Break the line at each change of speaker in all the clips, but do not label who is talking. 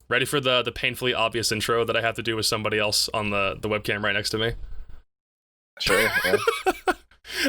Ready for the painfully obvious intro that I have to do with somebody else on the webcam right next to me?
Sure, yeah.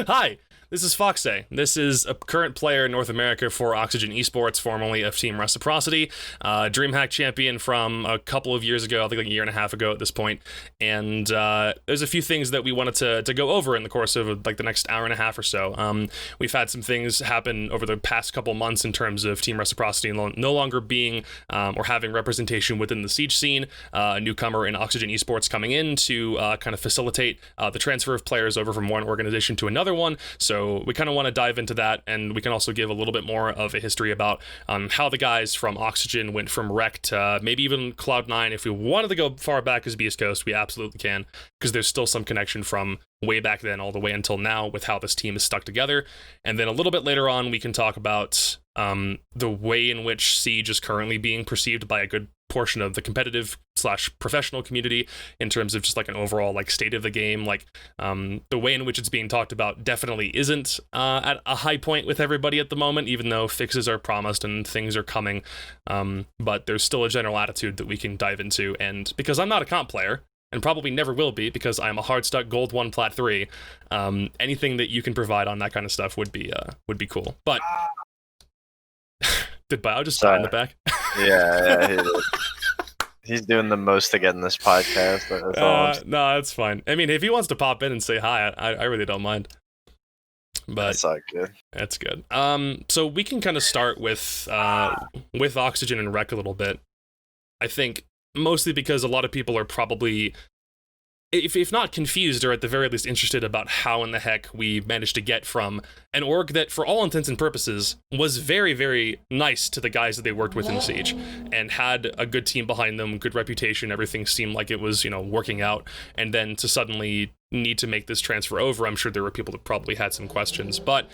Hi, this is FoxA. This is a current player in North America for Oxygen Esports, formerly of Team Reciprocity, DreamHack champion from a couple of years ago, I think like a year and a half ago at this point. And there's a few things that we wanted to go over in the course of like the next hour and a half or so. We've had some things happen over the past couple months in terms of Team Reciprocity no longer being or having representation within the Siege scene. A newcomer in Oxygen Esports coming in to kind of facilitate the transfer of players over from one organization to another one. So we kind of want to dive into that, and we can also give a little bit more of a history about how the guys from Oxygen went from Rec to maybe even Cloud9. If we wanted to go far back as Beast Coast, we absolutely can, because there's still some connection from way back then all the way until now with how this team is stuck together. And then a little bit later on, we can talk about the way in which Siege is currently being perceived by a good portion of the competitive / professional community in terms of just like an overall like state of the game. Like the way in which it's being talked about definitely isn't at a high point with everybody at the moment, even though fixes are promised and things are coming. But there's still a general attitude that we can dive into. And because I'm not a comp player, and probably never will be because I'm a hard stuck gold 1 plat 3, anything that you can provide on that kind of stuff would be cool. But did Bio just die in the back?
Yeah, he's doing the most to get in this podcast. That's all.
No, that's fine. I mean, if he wants to pop in and say hi, I really don't mind. But
that's not good.
That's good. So we can kind of start with Oxygen and Rec a little bit. I think mostly because a lot of people are probably, if not confused, or at the very least interested about how in the heck we managed to get from an org that, for all intents and purposes, was very, very nice to the guys that they worked with in Siege, and had a good team behind them, good reputation, everything seemed like it was, working out, and then to suddenly need to make this transfer over. I'm sure there were people that probably had some questions, but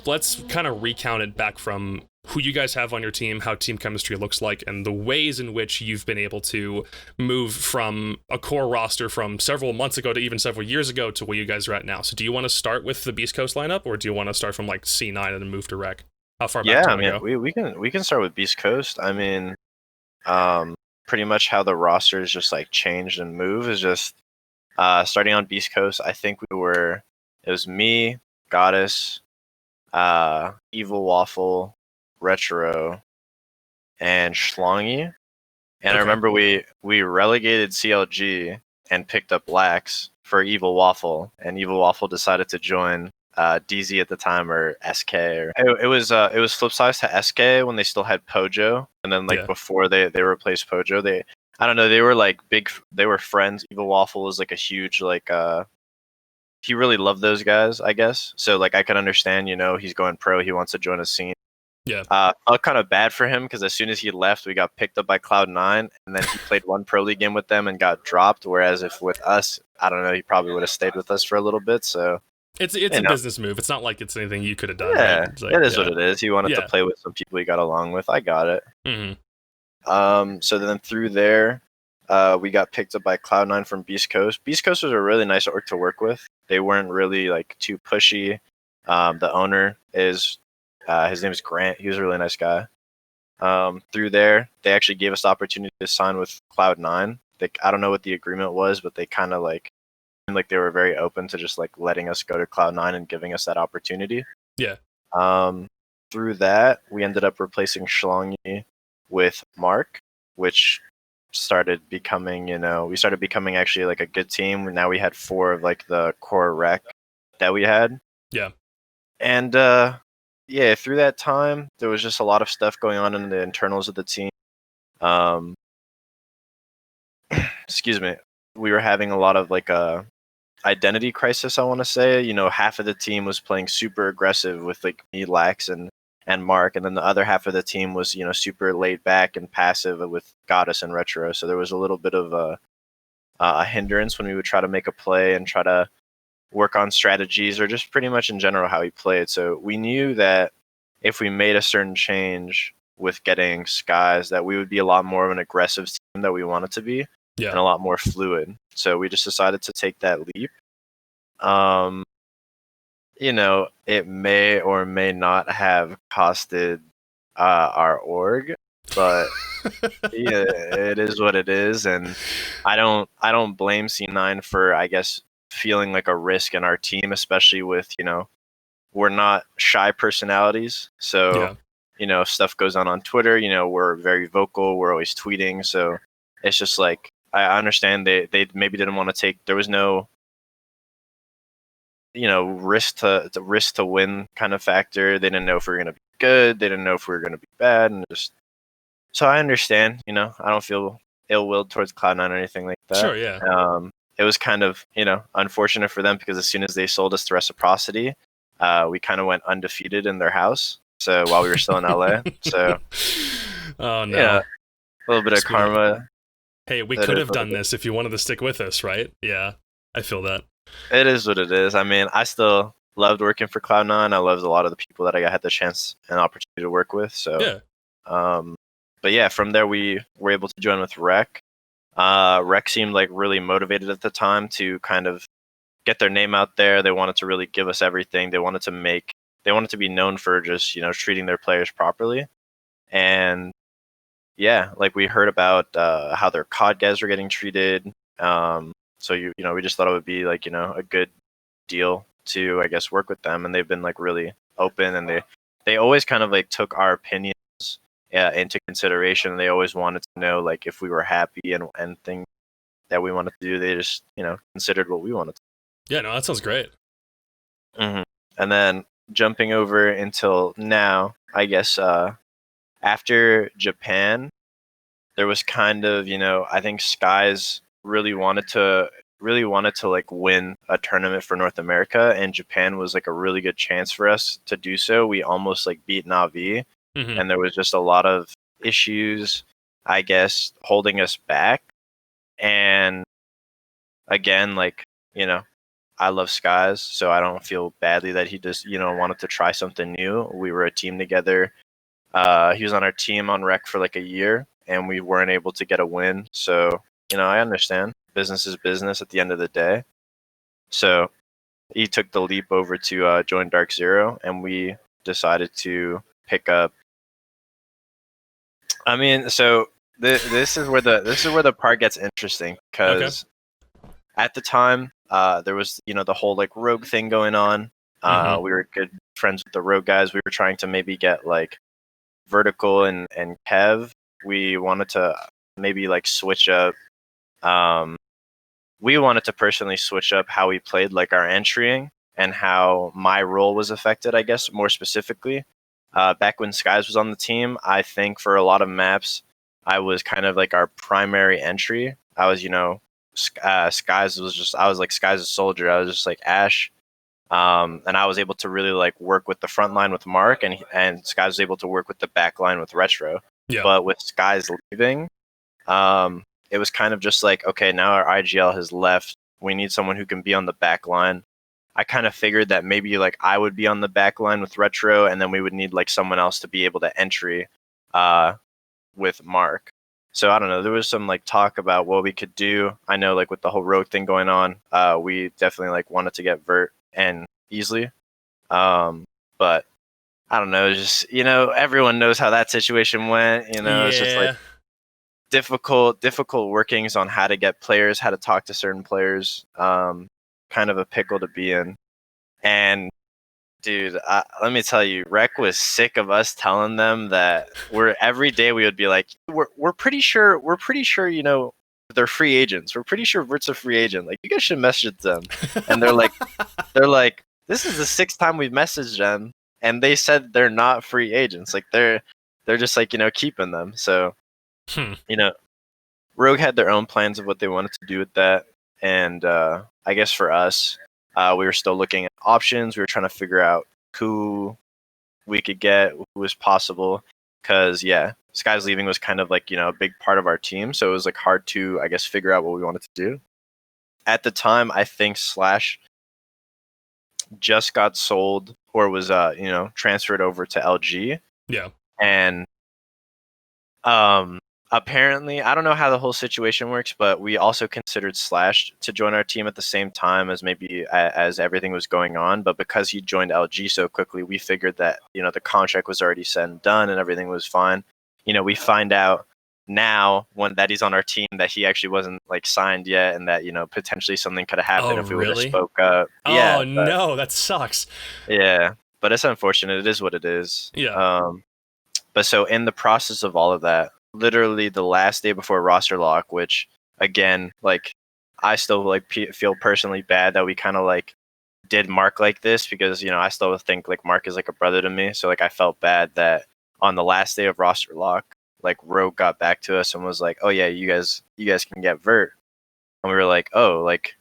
let's kind of recount it back from who you guys have on your team, how team chemistry looks like, and the ways in which you've been able to move from a core roster from several months ago to even several years ago to where you guys are at now. So do you want to start with the Beast Coast lineup, or do you want to start from like C9 and then move to Rec? How far back do you want to
go? we can start with Beast Coast. I mean, pretty much how the roster is just like changed and moved is just starting on Beast Coast. I think it was me, Goddess, Evil Waffle, Retro, and Schlongy. And okay. I remember we relegated CLG and picked up Lax for Evil Waffle, and Evil Waffle decided to join DZ at the time, or SK, or it was flip size to SK when they still had Pojo, and then before they replaced Pojo, I don't know, they were like they were friends. Evil Waffle was like a huge he really loved those guys, I guess. So like I can understand, he's going pro, he wants to join a scene.
Yeah.
Felt kind of bad for him because as soon as he left, we got picked up by Cloud9, and then he played one pro league game with them and got dropped. Whereas if with us, I don't know, he probably would have stayed with us for a little bit. So
it's a business move. It's not like it's anything you could have done.
Yeah,
right? Like,
it is what it is. He wanted to play with some people he got along with. I got it.
Mm-hmm.
So then through there, we got picked up by Cloud9 from Beast Coast. Beast Coast was a really nice org to work with. They weren't really like too pushy. The owner is. His name is Grant. He was a really nice guy. Through there, they actually gave us the opportunity to sign with Cloud9. I don't know what the agreement was, but they kind of like they were very open to just like letting us go to Cloud9 and giving us that opportunity.
Yeah.
Through that, we ended up replacing Schlongy with Mark, which started becoming, actually like a good team. Now we had 4 of like the core rec that we had.
Yeah.
And yeah, through that time, there was just a lot of stuff going on in the internals of the team. Excuse me. We were having a lot of like a identity crisis, I want to say. Half of the team was playing super aggressive with like me, Lax, and Mark, and then the other half of the team was, super laid back and passive with Goddess and Retro. So there was a little bit of a hindrance when we would try to make a play and try to work on strategies, or just pretty much in general how he played. So we knew that if we made a certain change with getting Skies, that we would be a lot more of an aggressive team that we wanted to be, and a lot more fluid. So we just decided to take that leap. It may or may not have costed our org, but Yeah, it is what it is, and I don't blame C9 for, I guess, feeling like a risk in our team, especially with, we're not shy personalities. So,
Yeah.
if stuff goes on Twitter, we're very vocal, we're always tweeting. So it's just like, I understand they maybe didn't want to take, there was no, risk to win kind of factor. They didn't know if we were going to be good. They didn't know if we were going to be bad. And just, so I understand, I don't feel ill-willed towards Cloud9 or anything like that.
Sure, yeah.
It was kind of, unfortunate for them because as soon as they sold us to Reciprocity, we kind of went undefeated in their house. So while we were still in LA, so
Oh no.
yeah, a little bit of
Sweet.
karma.
Hey, we
That
could
is
have
what
done
it
this if you wanted to stick with us, right? Yeah. I feel that.
It is what it is. I mean, I still loved working for Cloud9. I loved a lot of the people that I had the chance and opportunity to work with. So,
Yeah.
but yeah, from there we were able to join with Rec. Rec seemed like really motivated at the time to kind of get their name out there. They wanted to really give us everything. They wanted to be known for just, treating their players properly. And yeah, like we heard about how their COD guys were getting treated. So we just thought it would be like, a good deal to, I guess, work with them. And they've been like really open, and they always kind of like took our opinions into consideration. They always wanted to know like if we were happy and things that we wanted to do. They just, considered what we wanted to.
Yeah, no, that sounds great.
Mm-hmm. And then jumping over until now, I guess after Japan, there was kind of, I think Skies really wanted to like win a tournament for North America, and Japan was like a really good chance for us to do so. We almost like beat Navi,
Mhm.
and there was just a lot of issues, I guess, holding us back. And again, like, I love Skies, so I don't feel badly that he just, wanted to try something new. We were a team together. He was on our team on Rec for like a year, and we weren't able to get a win. So, I understand. Business is business at the end of the day. So he took the leap over to join Dark Zero, and we decided to pick up. I mean, so this is where the part gets interesting, because at the time, there was, the whole like rogue thing going on.
Mhm.
We were good friends with the rogue guys. We were trying to maybe get like Vertical and Kev. We wanted to maybe like switch up. We wanted to personally switch up how we played, like our entrying and how my role was affected, I guess, more specifically. Back when Skies was on the team, I think for a lot of maps, I was kind of like our primary entry. I was, Skies was just, I was like Skies' soldier. I was just like Ash. And I was able to really like work with the front line with Mark, and Skies was able to work with the back line with Retro.
Yeah.
But with Skies leaving, it was kind of just like, okay, now our IGL has left. We need someone who can be on the back line. I kind of figured that maybe like I would be on the back line with Retro, and then we would need like someone else to be able to entry with Mark. So I don't know. There was some like talk about what we could do. I know like with the whole rogue thing going on, we definitely like wanted to get Vert and easily. But I don't know. Just everyone knows how that situation went. It's just like difficult workings on how to get players, how to talk to certain players. Kind of a pickle to be in. And dude, let me tell you, Rec was sick of us telling them that every day we would be like, we're pretty sure, they're free agents. We're pretty sure Vert's a free agent. Like, you guys should message them. And they're like, this is the sixth time we've messaged them, and they said they're not free agents. Like they're just like, keeping them. So, Rogue had their own plans of what they wanted to do with that. And I guess for us, we were still looking at options. We were trying to figure out who we could get, who was possible. Because, yeah, Sky's leaving was kind of like, a big part of our team. So it was like hard to, I guess, figure out what we wanted to do. At the time, I think Slash just got sold or was, transferred over to LG.
Yeah.
And apparently, I don't know how the whole situation works, but we also considered Slash to join our team at the same time as maybe as everything was going on. But because he joined LG so quickly, we figured that, the contract was already said and done and everything was fine. We find out now when that he's on our team, that he actually wasn't like signed yet, and that potentially something could have happened if we would have
really?
spoke up.
Oh no, that sucks.
Yeah, but it's unfortunate. It is what it is.
Yeah.
But so in the process of all of that, literally the last day before roster lock, which again, like I still like feel personally bad that we kind of like did Mark like this, because I still think like Mark is like a brother to me. So like I felt bad that on the last day of roster lock, like Rogue got back to us and was like, "Oh yeah, you guys can get Vert," and we were like, "Oh, like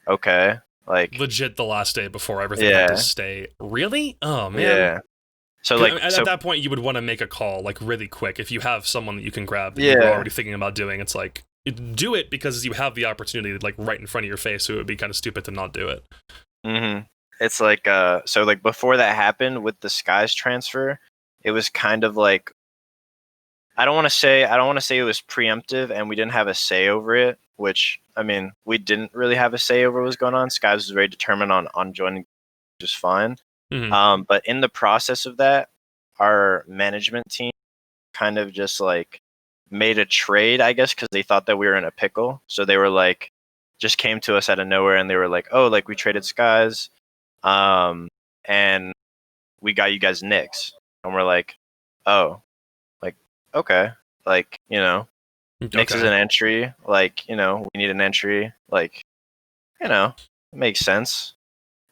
okay." Like
Legit the last day before everything had to stay. Really? Oh man.
Yeah. So like
at that point you would want to make a call like really quick if you have someone that you can grab that
Yeah.
you're already thinking about doing. It's like do it because you have the opportunity like right in front of your face, so it would be kind of stupid to not do it.
It's like so like before that happened with the Skies transfer, it was kind of like I don't want to say it was preemptive and we didn't have a say over it, which I mean we didn't really have a say over what was going on. Skies was very determined on joining just fine. But in the process of that, our management team kind of just like made a trade, I guess, because they thought that we were in a pickle. So they were like, just came to us out of nowhere and they were like, "Oh, like we traded Skies, and we got you guys Knicks," and we're like, "Oh, like okay, like Knicks is an entry, like we need an entry, like it makes sense,"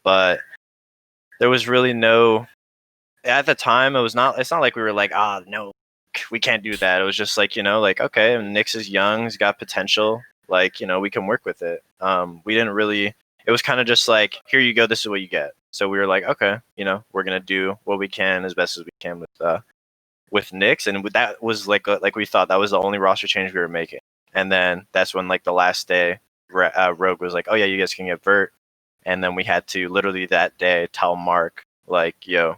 but there was really no. At the time, it's not like we were like, no, we can't do that. It was just like, like, okay, Knicks is young, he's got potential, like, we can work with it. We didn't really, it was kind of just like, here you go, this is what you get. So we were like, okay, we're going to do what we can as best as we can with Knicks. And that was like we thought that was the only roster change we were making. And then that's when like the last day, Rogue was like, "Oh yeah, you guys can get Vert." And then we had to literally that day tell Mark like, "Yo,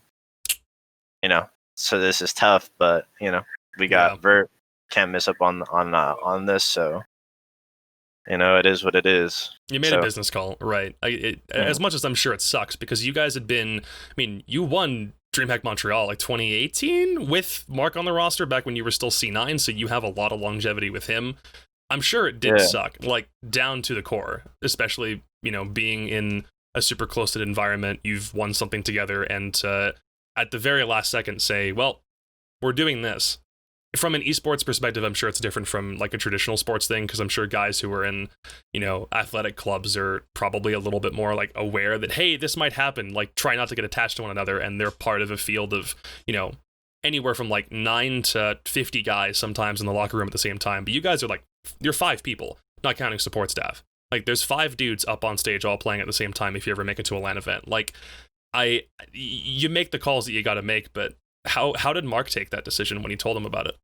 so this is tough, but we got Vert, can't miss up on this, so it is what it is."
You made a business call, right? As much as I'm sure it sucks, because you guys had been, I mean, you won DreamHack Montreal like 2018 with Mark on the roster back when you were still C9, so you have a lot of longevity with him. I'm sure it did suck, like down to the core, especially being in a super close-knit environment. You've won something together, and at the very last second say, "Well, we're doing this." From an esports perspective, I'm sure it's different from like a traditional sports thing, because I'm sure guys who are in, athletic clubs are probably a little bit more like aware that, hey, this might happen, like try not to get attached to one another, and they're part of a field of, anywhere from like 9 to 50 guys sometimes in the locker room at the same time. But you guys are like, you're 5 people, not counting support staff. Like there's 5 dudes up on stage all playing at the same time if you ever make it to a LAN event. Like you make the calls that you got to make, but how did Mark take that decision when he told him about it?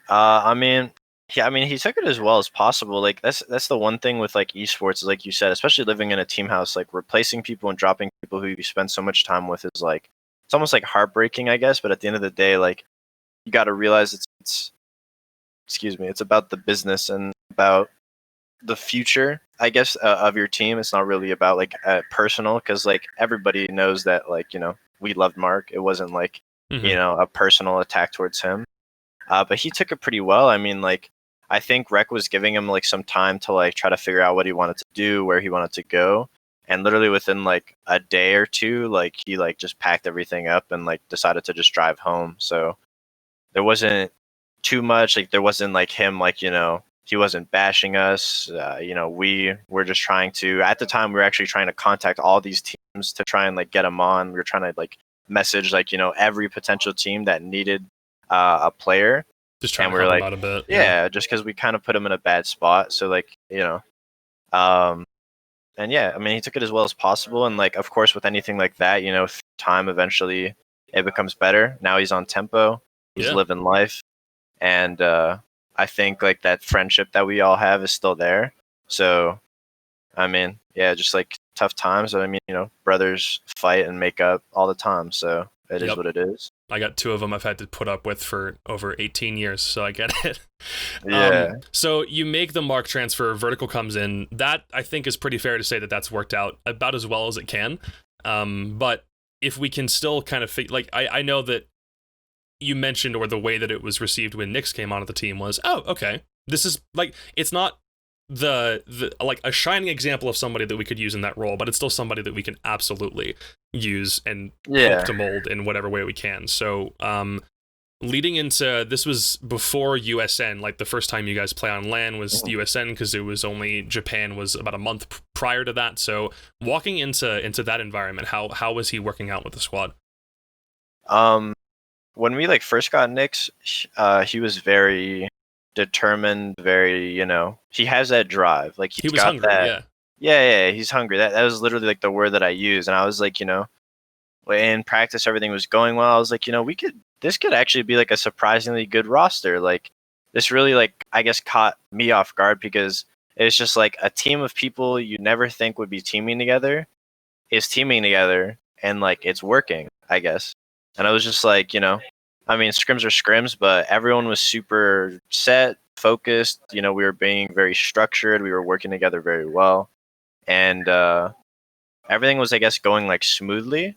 I mean, he took it as well as possible. Like that's the one thing with like esports is, like you said, especially living in a team house, like replacing people and dropping people who you spend so much time with is like, it's almost like heartbreaking, I guess. But at the end of the day, like you got to realize it's about the business and about the future, I guess, of your team. It's not really about like personal, because like everybody knows that like we loved Mark. It wasn't like a personal attack towards him. But he took it pretty well. I mean, like, I think Rec was giving him like some time to like try to figure out what he wanted to do, where he wanted to go, and literally within like a day or two, like he like just packed everything up and like decided to just drive home. So there wasn't too much, like there wasn't like him like he wasn't bashing us. We were just trying to, at the time we were actually trying to contact all these teams to try and like get them on. We were trying to like message like every potential team that needed a player,
just trying
to
help him out a bit.
Just because we kind of put him in a bad spot. So like and yeah, I mean he took it as well as possible, and like of course with anything like that, time eventually it becomes better. Now he's on tempo, he's living life, and I think like that friendship that we all have is still there. So I mean, yeah, just like tough times. I mean, brothers fight and make up all the time. So it is what it is.
I got 2 of them I've had to put up with for over 18 years, so I get it.
Yeah.
So you make the Mark transfer, Vertical comes in. That, I think, is pretty fair to say that that's worked out about as well as it can. But if we can still kind of, I know that you mentioned, or the way that it was received when Nyx came onto the team was, oh, okay, this is like, it's not the like a shining example of somebody that we could use in that role, but it's still somebody that we can absolutely use and hope to mold in whatever way we can. So leading into, this was before USN, like the first time you guys play on LAN was USN, because it was only, Japan was about a month prior to that. So walking into that environment, how was he working out with the squad?
When we like first got Nyx, he was very determined, very, he has that drive. Like
he was got hungry,
that. Yeah, he's hungry. That was literally like the word that I used, and I was like, in practice everything was going well. I was like, this could actually be like a surprisingly good roster. Like this really, like, I guess caught me off guard, because it's just like a team of people you never think would be teaming together is teaming together, and like it's working, I guess. And I was just like, I mean, scrims are scrims, but everyone was super set, focused. We were being very structured. We were working together very well. And everything was, I guess, going like smoothly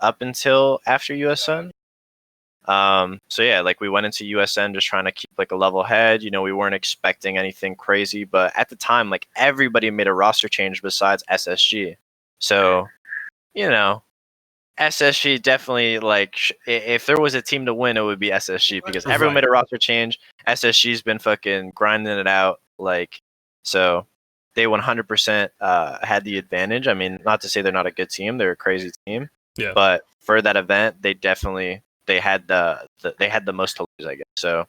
up until after USN. So yeah, like we went into USN just trying to keep like a level head. We weren't expecting anything crazy, but at the time, like everybody made a roster change besides SSG. So, SSG definitely, like, if there was a team to win, it would be SSG, because everyone made a roster change. SSG's been fucking grinding it out, like, so they 100% had the advantage. I mean, not to say they're not a good team, they're a crazy team, but for that event, they had the most to lose, I guess. So,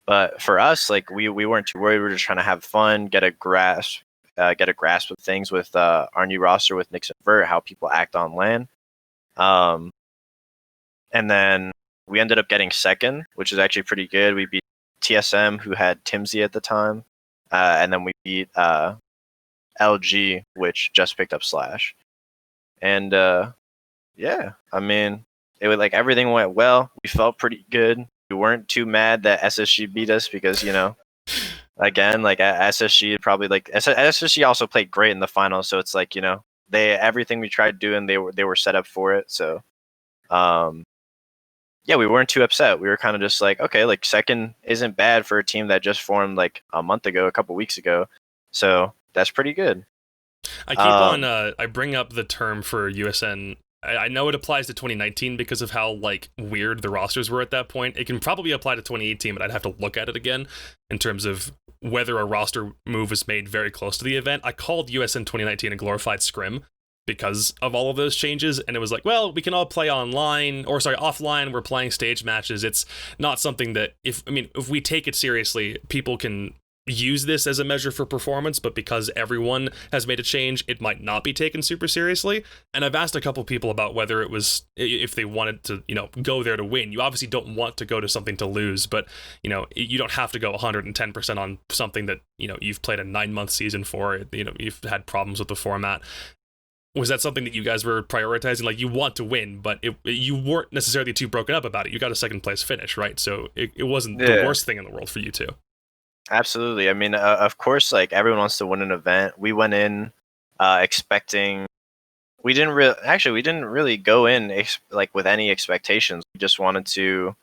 but for us, like, we weren't too worried. We were just trying to have fun, get a grasp of things with our new roster with Nyx and Vert, how people act on LAN. And then we ended up getting second, which is actually pretty good. We beat TSM, who had Timsy at the time, and then we beat LG, which just picked up Slash. And yeah, I mean, it was like everything went well. We felt pretty good. We weren't too mad that SSG beat us, because again, like SSG probably, like SSG also played great in the finals, so it's like, everything we tried doing, they were set up for it. So yeah, we weren't too upset. We were kind of just like, okay, like second isn't bad for a team that just formed like a month ago, a couple weeks ago. So that's pretty good.
I keep on I bring up the term for USN. I know it applies to 2019 because of how like weird the rosters were at that point. It can probably apply to 2018, but I'd have to look at it again in terms of whether a roster move was made very close to the event. I called USN 2019 a glorified scrim because of all of those changes, and it was like, well, we can all play offline. We're playing stage matches. It's not something that, if we take it seriously, people can use this as a measure for performance, but because everyone has made a change, it might not be taken super seriously. And I've asked a couple people about whether it was, if they wanted to, go there to win. You obviously don't want to go to something to lose, but you don't have to go 110% on something that you've played a 9-month season for. You've had problems with the format. Was that something that you guys were prioritizing? Like, you want to win, but you weren't necessarily too broken up about it. You got a second place finish, right? So it wasn't the worst thing in the world for you too.
Absolutely. I mean, of course, like everyone wants to win an event. We went in expecting. We didn't really go in like with any expectations. We just wanted to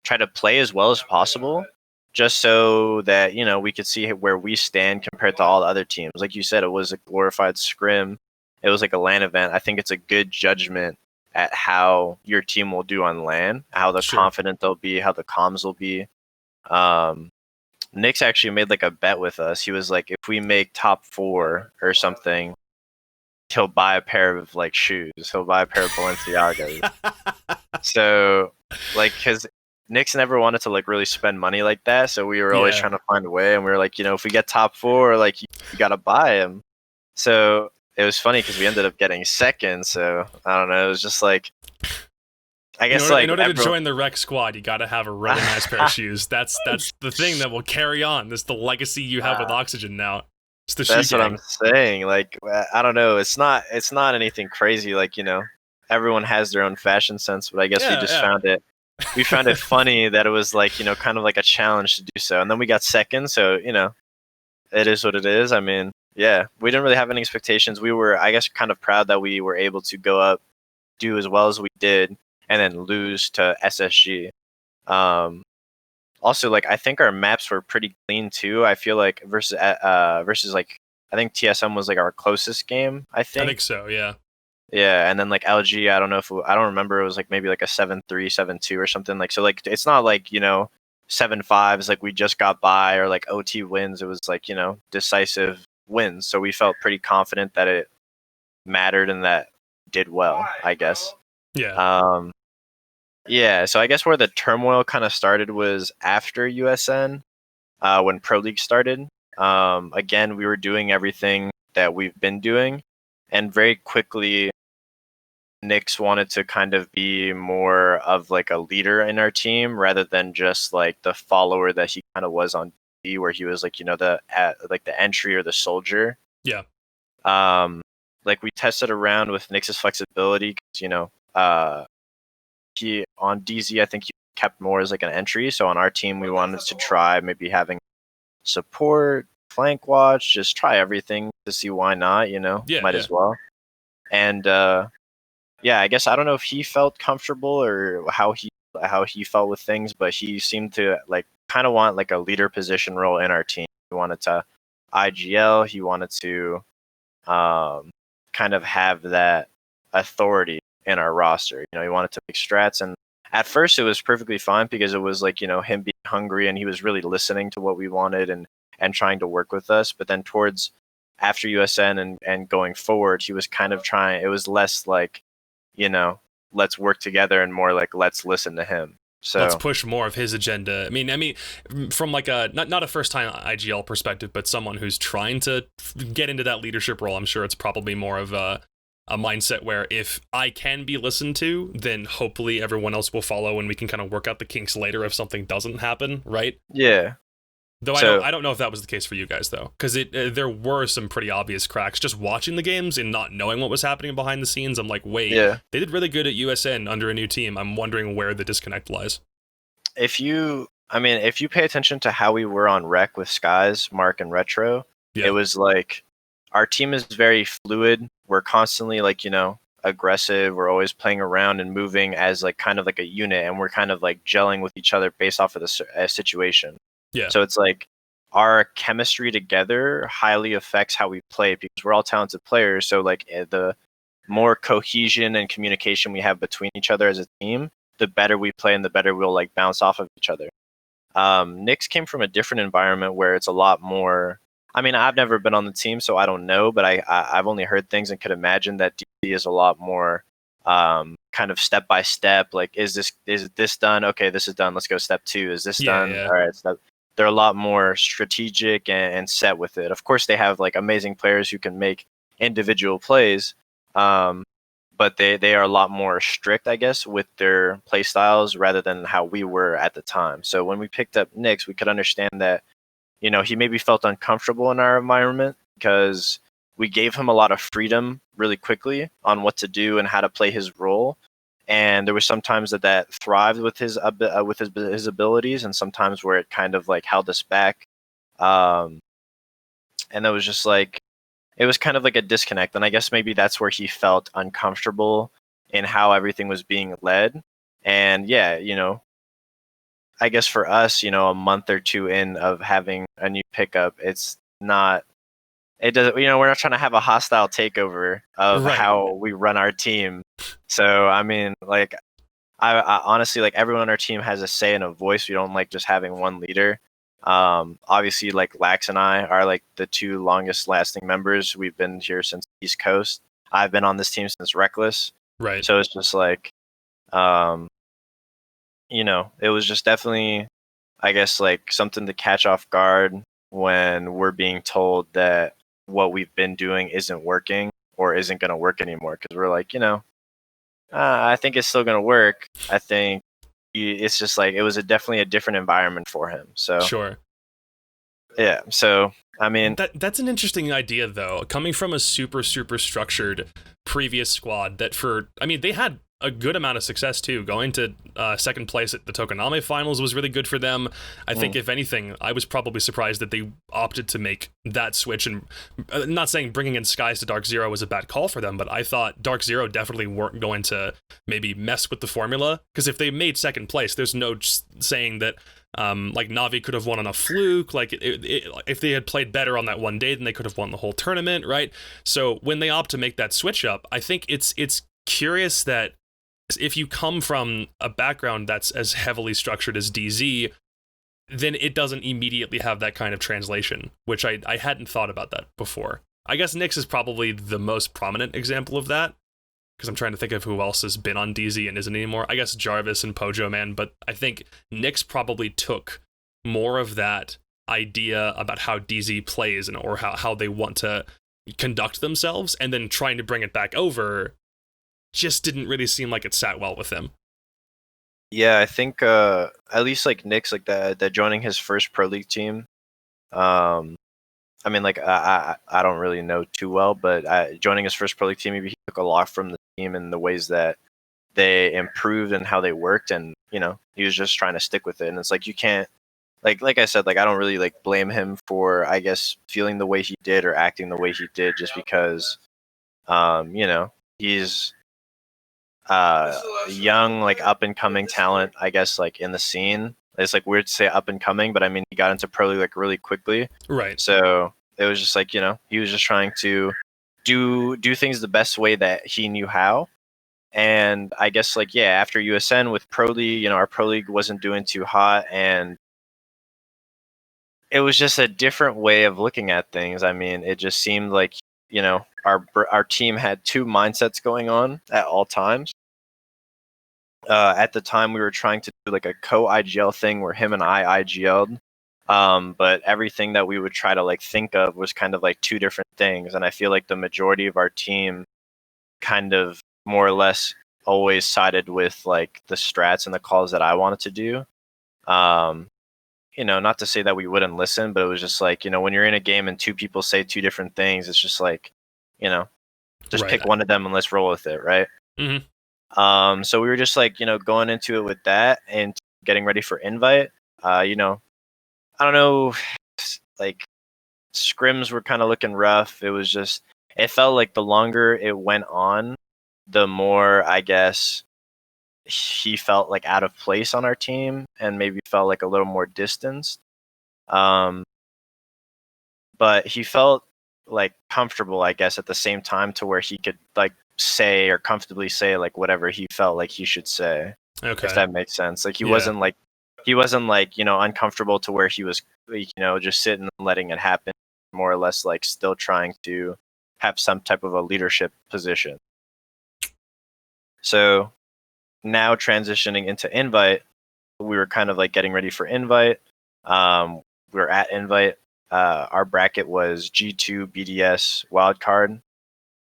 try to play as well as possible, just so that we could see where we stand compared to all the other teams. Like you said, it was a glorified scrim. It was like a LAN event. I think it's a good judgment at how your team will do on LAN, how confident they'll be, how the comms will be. Nyx actually made like a bet with us. He was like, if we make top 4 or something, he'll buy a pair of like shoes. He'll buy a pair of Balenciagas. So, like, because Nyx never wanted to like really spend money like that, so we were always trying to find a way. And we were like, if we get top 4, like you gotta buy him. So it was funny because we ended up getting second. So I don't know. It was just like, I guess
in order to join the rec squad, you got to have a really nice pair of shoes. That's the thing that will carry on. This is the legacy you have with Oxygen now. It's the
that's
shoe
what
gang.
I'm saying. Like, I don't know. It's not anything crazy. Like, everyone has their own fashion sense, but I guess we just found it. We found it funny that it was like, kind of like a challenge to do so. And then we got second. So, it is what it is. I mean, yeah, we didn't really have any expectations. We were, I guess, kind of proud that we were able to go up, do as well as we did, and then lose to SSG. Also, like, I think our maps were pretty clean too. I feel like versus like, I think TSM was like our closest game. I
I
think.
think so, yeah.
Yeah, and then like LG, I don't know if I don't remember. It was like maybe like a 7-3, 7-2 or something. Like, so like it's not like 7-5 is like we just got by, or like OT wins. It was like decisive wins. So we felt pretty confident that it mattered and that did well, I guess.
Yeah.
Yeah, so I guess where the turmoil kind of started was after USN, when Pro League started. Again, we were doing everything that we've been doing, and very quickly, Nyx wanted to kind of be more of like a leader in our team rather than just like the follower that he kind of was on D, where he was like the entry or the soldier.
Yeah.
Like we tested around with Nyx's flexibility because he on DZ, I think he kept more as like an entry. So on our team, we wanted to try maybe having support, flank watch, just try everything to see why not, might as well. And yeah, I guess I don't know if he felt comfortable or how he felt with things, but he seemed to like kind of want like a leader position role in our team. He wanted to IGL, he wanted to kind of have that authority in our roster. He wanted to make strats, and at first it was perfectly fine because it was like, him being hungry and he was really listening to what we wanted and trying to work with us. But then towards after USN and going forward, he was kind of trying, it was less like, let's work together and more like, let's listen to him. So
let's push more of his agenda. I mean, from like a not a first time IGL perspective, but someone who's trying to get into that leadership role, I'm sure it's probably more of a mindset where if I can be listened to, then hopefully everyone else will follow and we can kind of work out the kinks later if something doesn't happen, right?
Yeah.
Though I don't know if that was the case for you guys though, because there were some pretty obvious cracks just watching the games and not knowing what was happening behind the scenes. I'm like, wait, they did really good at USN under a new team. I'm wondering where the disconnect lies.
If you pay attention to how we were on Rec with Skies, Mark, and Retro, it was like our team is very fluid. We're constantly like aggressive. We're always playing around and moving as like kind of like a unit, and we're kind of like gelling with each other based off of the situation.
Yeah.
So it's like our chemistry together highly affects how we play because we're all talented players. So like the more cohesion and communication we have between each other as a team, the better we play and the better we'll like bounce off of each other. Nyx came from a different environment where it's a lot more. I mean, I've never been on the team, so I don't know, but I've only heard things and could imagine that DD is a lot more kind of step by step. Like, is this done? Okay, this is done. Let's go step 2. Is this done?
Yeah.
All right, they're a lot more strategic and set with it. Of course, they have like amazing players who can make individual plays, but they are a lot more strict, I guess, with their play styles rather than how we were at the time. So when we picked up Nyx, we could understand that, he maybe felt uncomfortable in our environment because we gave him a lot of freedom really quickly on what to do and how to play his role. And there was sometimes that thrived with his abilities, and sometimes where it kind of like held us back. And it was just like, it was kind of like a disconnect. And I guess maybe that's where he felt uncomfortable in how everything was being led. And yeah, I guess for us, a month or two in of having a new pickup, it doesn't, we're not trying to have a hostile takeover of how we run our team. So, I mean, like, I honestly, like, everyone on our team has a say and a voice. We don't like just having one leader. Obviously, like, Lax and I are like the 2 longest lasting members. We've been here since East Coast. I've been on this team since Reckless.
Right.
So it's just like, it was just definitely, I guess, like something to catch off guard when we're being told that what we've been doing isn't working or isn't going to work anymore. Because we're like, I think it's still going to work. I think it's just like, it was definitely a different environment for him. So
sure.
Yeah. So, I mean,
that's an interesting idea though, coming from a super structured previous squad that they had a good amount of success too. Going to second place at the Tokonami finals was really good for them. I think, if anything, I was probably surprised that they opted to make that switch. And not saying bringing in Skies to Dark Zero was a bad call for them, but I thought Dark Zero definitely weren't going to maybe mess with the formula. Because if they made second place, there's no saying that like Na'Vi could have won on a fluke. Like if they had played better on that one day, then they could have won the whole tournament, right? So when they opt to make that switch up, I think it's curious that if you come from a background that's as heavily structured as DZ, then it doesn't immediately have that kind of translation, which I hadn't thought about that before. I guess Nyx is probably the most prominent example of that, because I'm trying to think of who else has been on DZ and isn't anymore. I guess Jarvis and Pojo Man, but I think Nyx probably took more of that idea about how DZ plays or how they want to conduct themselves, and then trying to bring it back over just didn't really seem like it sat well with him.
Yeah, I think at least like Nyx, like that joining his first pro league team. I mean, like I don't really know too well, but joining his first pro league team, maybe he took a lot from the team and the ways that they improved and how they worked, and he was just trying to stick with it. And it's like you can't, like I said, like I don't really like blame him for, I guess, feeling the way he did or acting the way he did, just because he's young, like up and coming talent, I guess, like in the scene. It's like weird to say up and coming, but I mean, he got into pro league like really quickly,
right?
So it was just like, he was just trying to do things the best way that he knew how. And I guess, like, yeah, after USN with pro league, our pro league wasn't doing too hot, and it was just a different way of looking at things. I mean, it just seemed like our team had two mindsets going on at all times. At the time, we were trying to do like a co-IGL thing where him and I IGL'd, but everything that we would try to like think of was kind of like two different things. And I feel like the majority of our team kind of more or less always sided with like the strats and the calls that I wanted to do. Not to say that we wouldn't listen, but it was just like, when you're in a game and two people say two different things, it's just like, just
right.
pick one of them and let's roll with it, right?
Mm-hmm.
So we were just like, going into it with that and getting ready for invite. I don't know, like scrims were kind of looking rough. It felt like the longer it went on, the more, I guess, he felt like out of place on our team and maybe felt like a little more distanced. But he felt like comfortable, I guess, at the same time, to where he could like say or comfortably say like whatever he felt like he should say.
Okay.
If that makes sense. Like he wasn't like uncomfortable to where he was just sitting and letting it happen, more or less like still trying to have some type of a leadership position. So now transitioning into invite, we were kind of like getting ready for invite. We were at invite. Our bracket was G2, BDS, wildcard.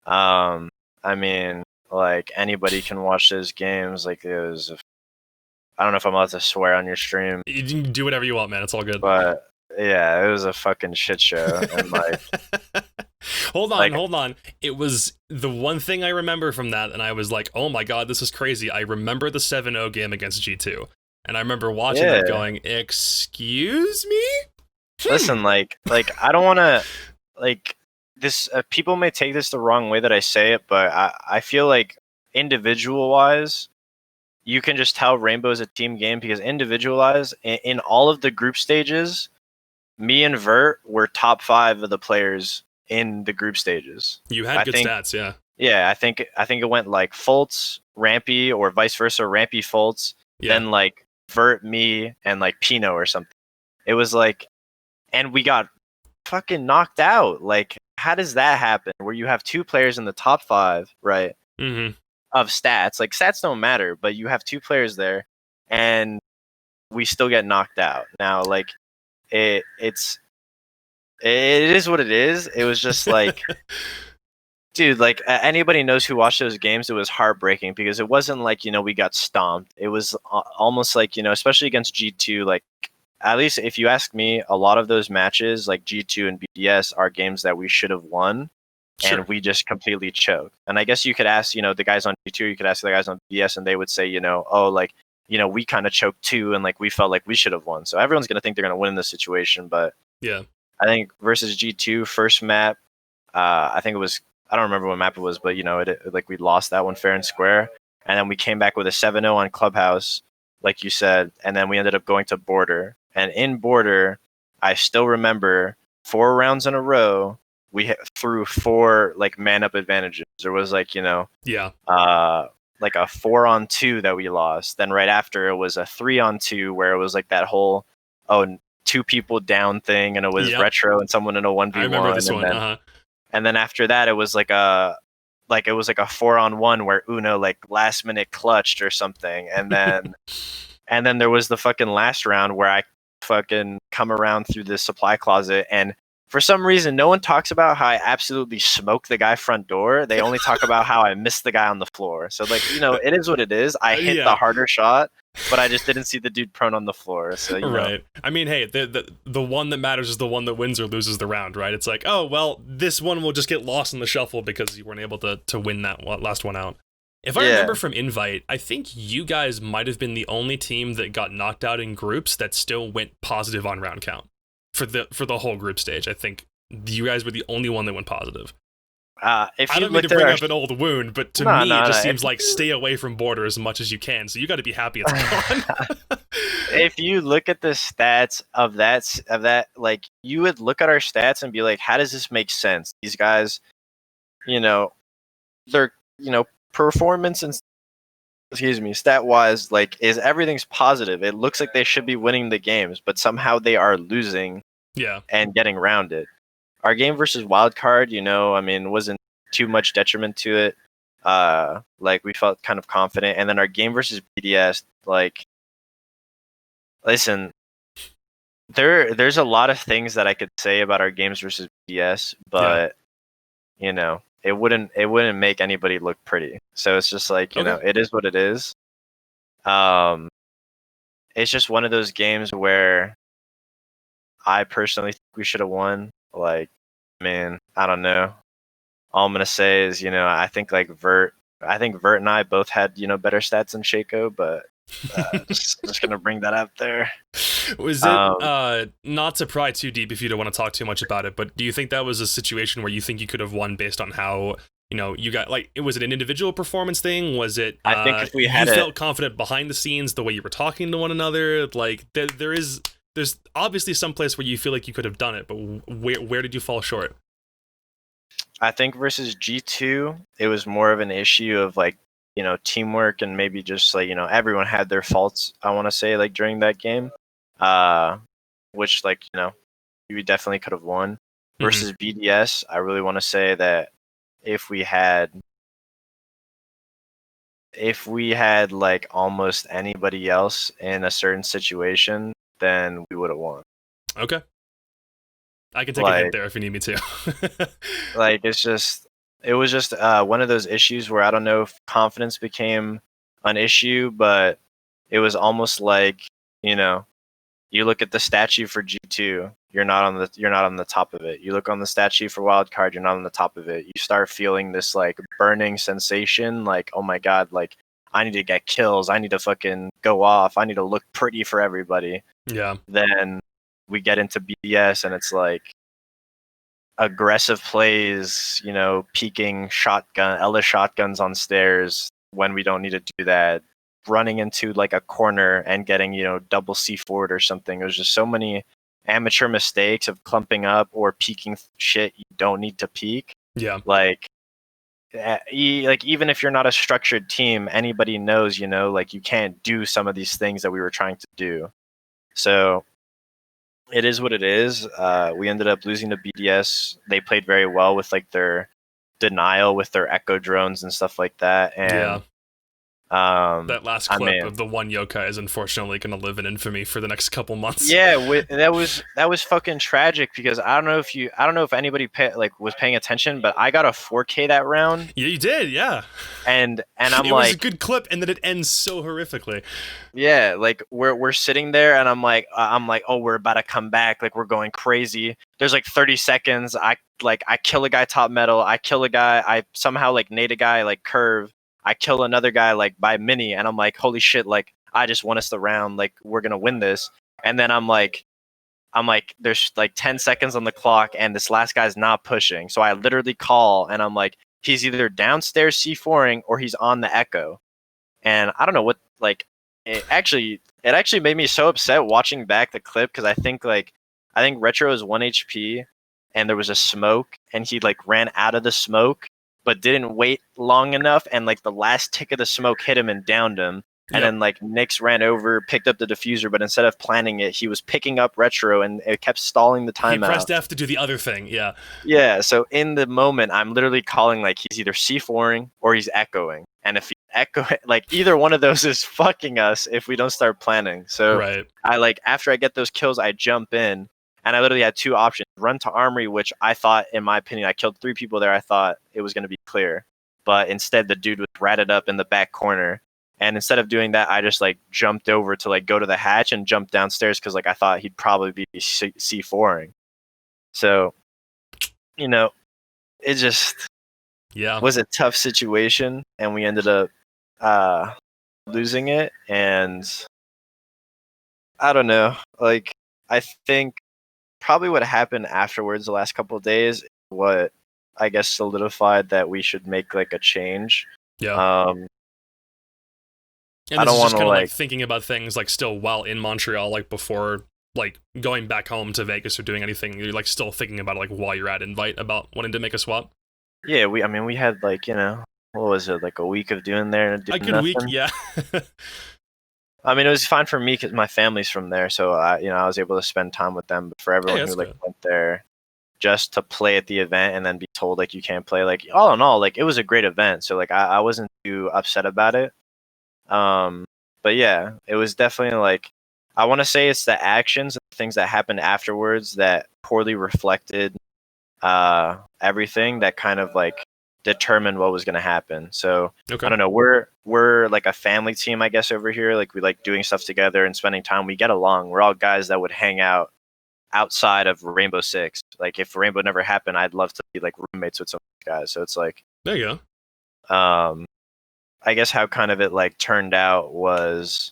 I mean, like anybody can watch those games. Like it was, I don't know if I'm allowed to swear on your stream.
You can do whatever you want, man. It's all good.
But yeah, it was a fucking shit show. And like,
hold on. It was the one thing I remember from that, and I was like, oh my god, this is crazy. I remember the 7-0 game against G2, and I remember watching it going, excuse me?
Listen, like I don't want to, like, this, people may take this the wrong way that I say it, but I feel like individual-wise, you can just tell Rainbow is a team game, because individual-wise, in all of the group stages, me and Vert were top 5 of the players in the group stages.
You had good stats, yeah.
Yeah, I think it went like Fultz, Rampy, or vice versa, Rampy, Fultz, then like Vert, me, and like Pino or something. It was like, and we got fucking knocked out. Like, how does that happen? Where you have two players in the top 5, right?
Mm-hmm.
Of stats. Like, stats don't matter, but you have two players there, and we still get knocked out. Now, like, it is what it is. It was just like, dude, like anybody knows who watched those games, it was heartbreaking, because it wasn't like, we got stomped. It was almost like, especially against G2, like, at least if you ask me, a lot of those matches, like G2 and BDS, are games that we should have won.
Sure.
and we just completely choked. And I guess you could ask, the guys on G2, you could ask the guys on BS, and they would say, oh, like, we kind of choked too, and like we felt like we should have won. So everyone's gonna think they're gonna win in this situation, but
Yeah.
I think versus G2 first map, I think it was, I don't remember what map it was, but like we lost that one fair and square, and then we came back with a 7-0 on Clubhouse, like you said, and then we ended up going to Border, and in Border, I still remember 4 rounds in a row we threw 4 like man up advantages. There was like
Yeah.
like a 4-on-2 that we lost. Then right after it was a 3-on-2 where it was like that whole 2 people down thing, and it was
Yep.
Retro and someone in a 1v1.
I remember this one.
And then after that, it was like a 4-on-1 where Uno like last minute clutched or something, and then and then there was the fucking last round where I fucking come around through the supply closet, and for some reason no one talks about how I absolutely smoked the guy front door. They only talk about how I missed the guy on the floor. So like it is what it is. I hit the harder shot, but I just didn't see the dude prone on the floor. So
right. I mean, hey, the one that matters is the one that wins or loses the round, right? It's like, oh well, this one will just get lost in the shuffle because you weren't able to win that last one out. If I remember from Invite, I think you guys might have been the only team that got knocked out in groups that still went positive on round count for the whole group stage. I think you guys were the only one that went positive.
If
I
you
don't mean to
looked at
bring
our-
up an old wound, but to
No,
me,
no,
it just
no.
seems like stay away from Border as much as you can. So you got to be happy it's gone.
If you look at the stats of that, like you would look at our stats and be like, how does this make sense? These guys, their performance and stat wise, like everything's positive. It looks like they should be winning the games, but somehow they are losing.
Yeah.
And getting rounded. Our game versus Wildcard, wasn't too much detriment to it. Like we felt kind of confident, and then our game versus BDS, like, listen, there's a lot of things that I could say about our games versus BDS, but it wouldn't make anybody look pretty. So it's just like it is what it is. It's just one of those games where I personally think we should have won. Like, man, I don't know. All I'm gonna say is, I think like Vert and I both had, better stats than Shaco, but just gonna bring that up there.
Was it not to pry too deep if you don't want to talk too much about it, but do you think that was a situation where you think you could have won based on how you got, like, was it an individual performance thing? Was it
I think if we had
felt confident behind the scenes, the way you were talking to one another? Like there's obviously some place where you feel like you could have done it, but where did you fall short?
I think versus G2, it was more of an issue of like, teamwork, and maybe just like, everyone had their faults, I want to say, like during that game, which like, we definitely could have won. Versus BDS, I really want to say that if we had like almost anybody else in a certain situation, then we would have won.
Okay. I can take a hint there if you need me to.
Like, it was just one of those issues where I don't know if confidence became an issue, but it was almost like, you look at the statue for G2, you're not on the top of it. You look on the statue for Wildcard, you're not on the top of it. You start feeling this like burning sensation, like, oh my god, like I need to get kills, I need to fucking go off, I need to look pretty for everybody.
Yeah.
Then we get into BDS and it's like aggressive plays, peeking Ella shotguns on stairs when we don't need to do that, running into like a corner and getting, double C4'd or something. It was just so many amateur mistakes of clumping up or peeking shit you don't need to peek.
Yeah.
Like even if you're not a structured team, anybody knows, like you can't do some of these things that we were trying to do. So it is what it is. We ended up losing to BDS. They played very well with like their denial with their echo drones and stuff like that. And
That last
I
clip
mean,
of the one yokai is unfortunately going to live in infamy for the next couple months.
yeah, that was fucking tragic because I don't know if anybody was paying attention, but I got a 4K that round,
Yeah, you did, yeah.
and I'm
It was a
like,
good clip, and then it ends so horrifically.
yeah, like we're sitting there, and I'm like, oh, we're about to come back, like we're going crazy. There's like 30 seconds. I kill a guy top metal. I kill a guy. I somehow like nade a guy like curve. I kill another guy like by mini, and I'm like, holy shit, like I just won us the round. Like we're gonna win this. And then I'm like, there's like 10 seconds on the clock, and this last guy's not pushing. So I literally call, and I'm like, he's either downstairs C4ing or he's on the echo. And I don't know what, like, it actually made me so upset watching back the clip because I think Retro is 1 HP, and there was a smoke, and he like ran out of the smoke, but didn't wait long enough, and like the last tick of the smoke hit him and downed him. And
Yep.
then like Nyx ran over, picked up the diffuser, but instead of planning it, he was picking up Retro, and it kept stalling the
He
timeout.
pressed F to do the other thing, yeah.
Yeah, so in the moment, I'm literally calling like he's either C4ing or he's echoing. And if he's echoing, like either one of those is fucking us if we don't start planning. So
Right.
I like, after I get those kills, I jump in, and I literally had two options: run to Armory, which I thought, in my opinion, I killed 3 people there. I thought it was going to be clear. But instead, the dude was ratted up in the back corner. And instead of doing that, I just like jumped over to like go to the hatch and jump downstairs because like I thought he'd probably be C4ing. So, you know, it just
Yeah.
was a tough situation, and we ended up losing it. And I don't know, like I think probably what happened afterwards the last couple of days, what I guess solidified that we should make like a change.
Yeah.
Um,
And
I
this
don't
is
want
just
to
kind of like
like,
thinking about things like still while in Montreal, like before like going back home to Vegas or doing anything. You're like still thinking about it, like while you're at Invite about wanting to make a swap.
yeah, I mean, we had like, what was it, like a week of doing there and
A
doing
good week,
nothing.
yeah.
I mean, it was fine for me because my family's from there, so I was able to spend time with them. But for
Hey,
everyone who
that's
like
good.
went there just to play at the event and then be told like you can't play, like all in all, like it was a great event. So like I wasn't too upset about it. Um, but yeah, it was definitely like, I want to say it's the actions and things that happened afterwards that poorly reflected everything that kind of like determined what was going to happen. So
Okay.
I don't know. We're like a family team, I guess, over here. Like we like doing stuff together and spending time. We get along. We're all guys that would hang out outside of Rainbow Six. Like if Rainbow never happened, I'd love to be like roommates with some of these guys. So it's like,
There you
um, I guess how kind of it like turned out was,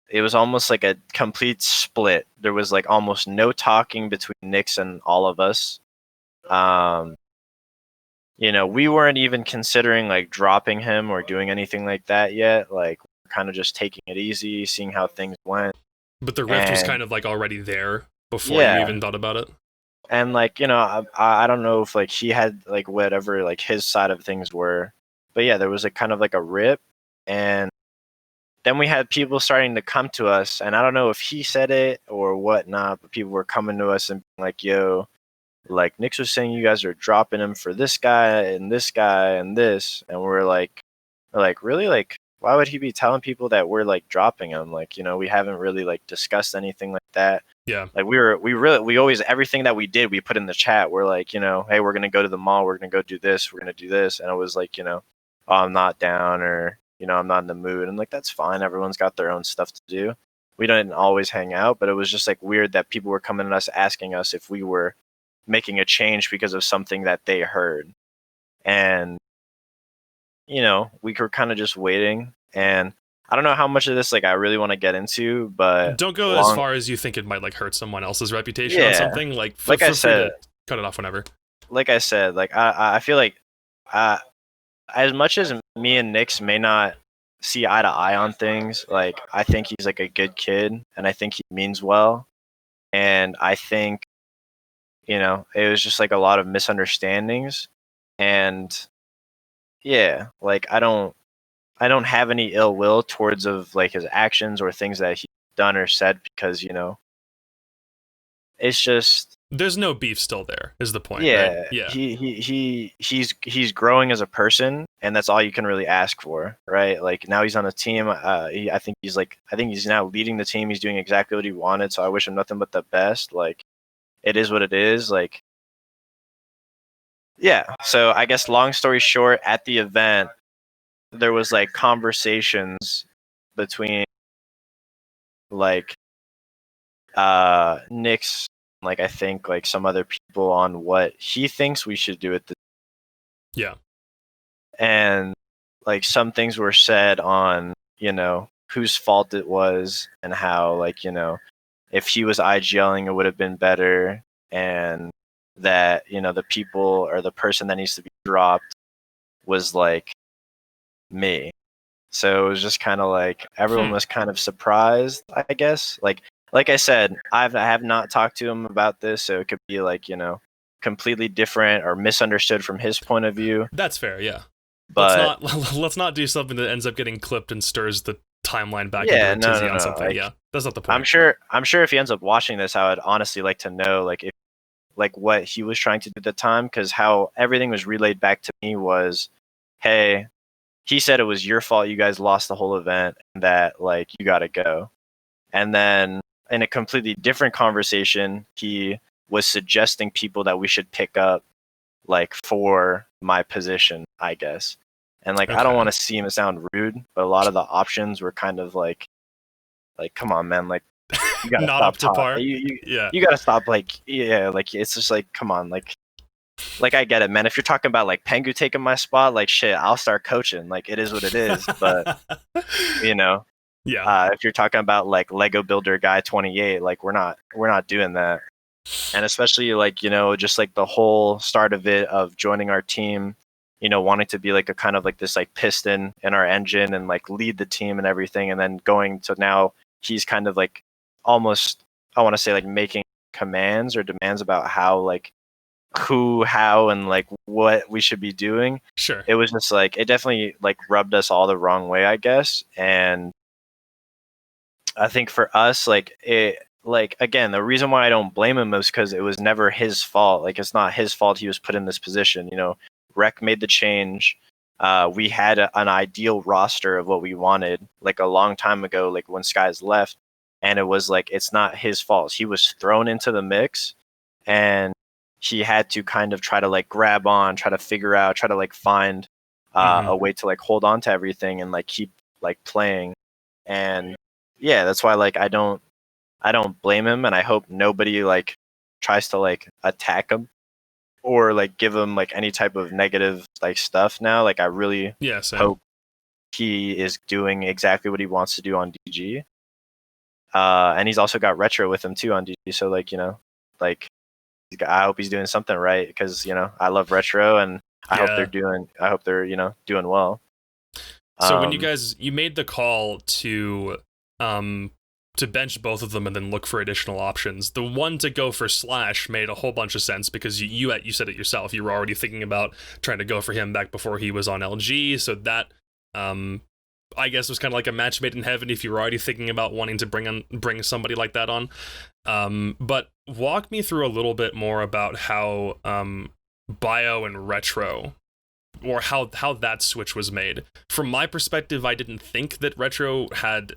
it was almost like a complete split. There was like almost no talking between Nyx and all of us. Um, we weren't even considering like dropping him or doing anything like that yet. Like we're kind of just taking it easy, seeing how things went.
go. But the rift was
And
kind of like already there before you
yeah,
even thought about it.
and like I don't know if like he had like whatever like his side of things were, but yeah, there was a kind of like a rip. And then we had people starting to come to us, and I don't know if he said it or whatnot, but people were coming to us and being like, yo, like Nyx was saying you guys are dropping him for this guy and this guy and this. And we're like, really? Like, why would he be telling people that we're like dropping him? Like, we haven't really like discussed anything like that.
Yeah.
Like we always, everything that we did, we put in the chat. We're like, hey, we're going to go to the mall. We're going to go do this. We're going to do this. And it was like, oh, I'm not down, or, I'm not in the mood. And like, that's fine. Everyone's got their own stuff to do. We didn't always hang out, but it was just like weird that people were coming to us asking us if we were making a change because of something that they heard. And, we were kind of just waiting. And I don't know how much of this like I really want to get into, but
Don't go as far as you think it might like hurt someone else's reputation on
Yeah.
something. Like,
Like I
feel free
said,
to cut it off whenever.
like I said, like I feel like as much as me and Nyx may not see eye to eye on things, like I think he's like a good kid, and I think he means well. And I think, it was just like a lot of misunderstandings. And yeah, like I don't have any ill will towards of like his actions or things that he's done or said, because it's just,
There's no beef still there, is the point, right?
Yeah,
Yeah.
he's growing as a person, and that's all you can really ask for, right? Like now he's on a team. I think he's now leading the team. He's doing exactly what he wanted. So I wish him nothing but the best. Like it is what it is. Like yeah. So I guess long story short, at the event, there was like conversations between like Nick's like I think like some other people on what he thinks we should do at the
Yeah.
and like some things were said on whose fault it was and how like if he was IGLing it would have been better and that the people or the person that needs to be dropped was like me. So it was just kind of like everyone was kind of surprised, I guess. Like I said, I have not talked to him about this, so it could be like completely different or misunderstood from his point of view.
That's fair, yeah.
But
let's not do something that ends up getting clipped and stirs the timeline back
yeah,
into a tizzy
no.
on something.
Like,
yeah, that's not the point.
I'm sure if he ends up watching this, I would honestly like to know like if like what he was trying to do at the time, because how everything was relayed back to me was, hey, he said it was your fault. You guys lost the whole event, and that like you got to go. And then in a completely different conversation, he was suggesting people that we should pick up like for my position, I guess. And like I don't want to seem to sound rude, but a lot of the options were kind of like come on, man, like you gotta
not
stop
up to par.
You
Yeah,
you gotta stop. Like like it's just like come on, like I get it, man. If you're talking about like Pengu taking my spot, like shit, I'll start coaching. Like it is what it is. But
yeah.
if you're talking about like Lego Builder guy 28, like we're not doing that. And especially like just like the whole start of it of joining our team, wanting to be like a kind of like this like piston in our engine and like lead the team and everything, and then going to now he's kind of like almost I want to say like making commands or demands about how like who, how, and like what we should be doing.
Sure.
It was just like it definitely like rubbed us all the wrong way, I guess. And I think for us, like it, like again, the reason why I don't blame him is because it was never his fault. Like it's not his fault he was put in this position. Rec made the change. We had an ideal roster of what we wanted, like a long time ago, like when Skies left, and it was like it's not his fault. He was thrown into the mix, and he had to kind of try to like grab on, try to figure out, try to like find a way to like hold on to everything and like keep like playing. And yeah, that's why like I don't blame him, and I hope nobody like tries to like attack him or like give him like any type of negative like stuff now. Like I really hope he is doing exactly what he wants to do on DG. And he's also got Retro with him too on DG, so like like I hope he's doing something right, because I love Retro, and I hope they're doing well.
So when you made the call to bench both of them and then look for additional options, the one to go for Slash made a whole bunch of sense, because you said it yourself, you were already thinking about trying to go for him back before he was on LG, so that I guess was kind of like a match made in heaven if you were already thinking about wanting to bring somebody like that on. But walk me through a little bit more about how Bio and Retro, or how that switch was made. From my perspective, I didn't think that Retro had,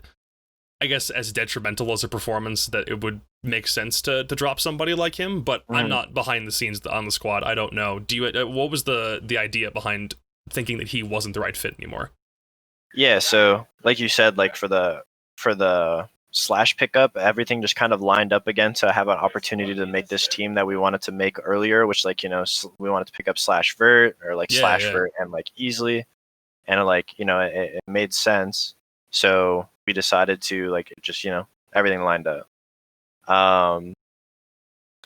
I guess, as detrimental as a performance that it would make sense to drop somebody like him, but I'm not behind the scenes on the squad. I don't know. What was the idea behind thinking that he wasn't the right fit anymore?
Yeah, so like you said, like for the Slash pickup, everything just kind of lined up again to have an opportunity to make this team that we wanted to make earlier, which like we wanted to pick up Slash Vert or like Vert and like easily, and like it made sense. So we decided to like just everything lined up. And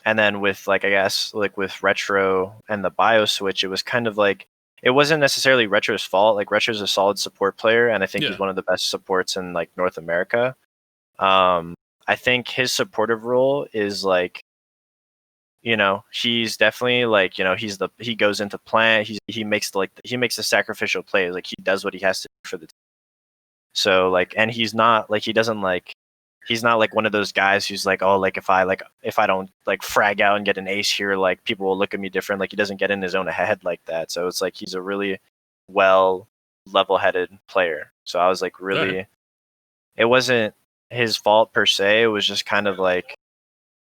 then with like I guess like with Retro and the Bio switch, it was kind of like it wasn't necessarily Retro's fault. Like Retro's a solid support player, and I think he's one of the best supports in like North America. I think his supportive role is like, he's definitely like, he goes into plant. He makes the sacrificial plays. Like he does what he has to do for the team. So like, and he's not like, he doesn't like, he's not like one of those guys who's like, oh, like if I don't like frag out and get an ace here, like people will look at me different. Like he doesn't get in his own head like that. So it's like he's a really well level-headed player. So I was like really, it wasn't his fault per se. It was just kind of like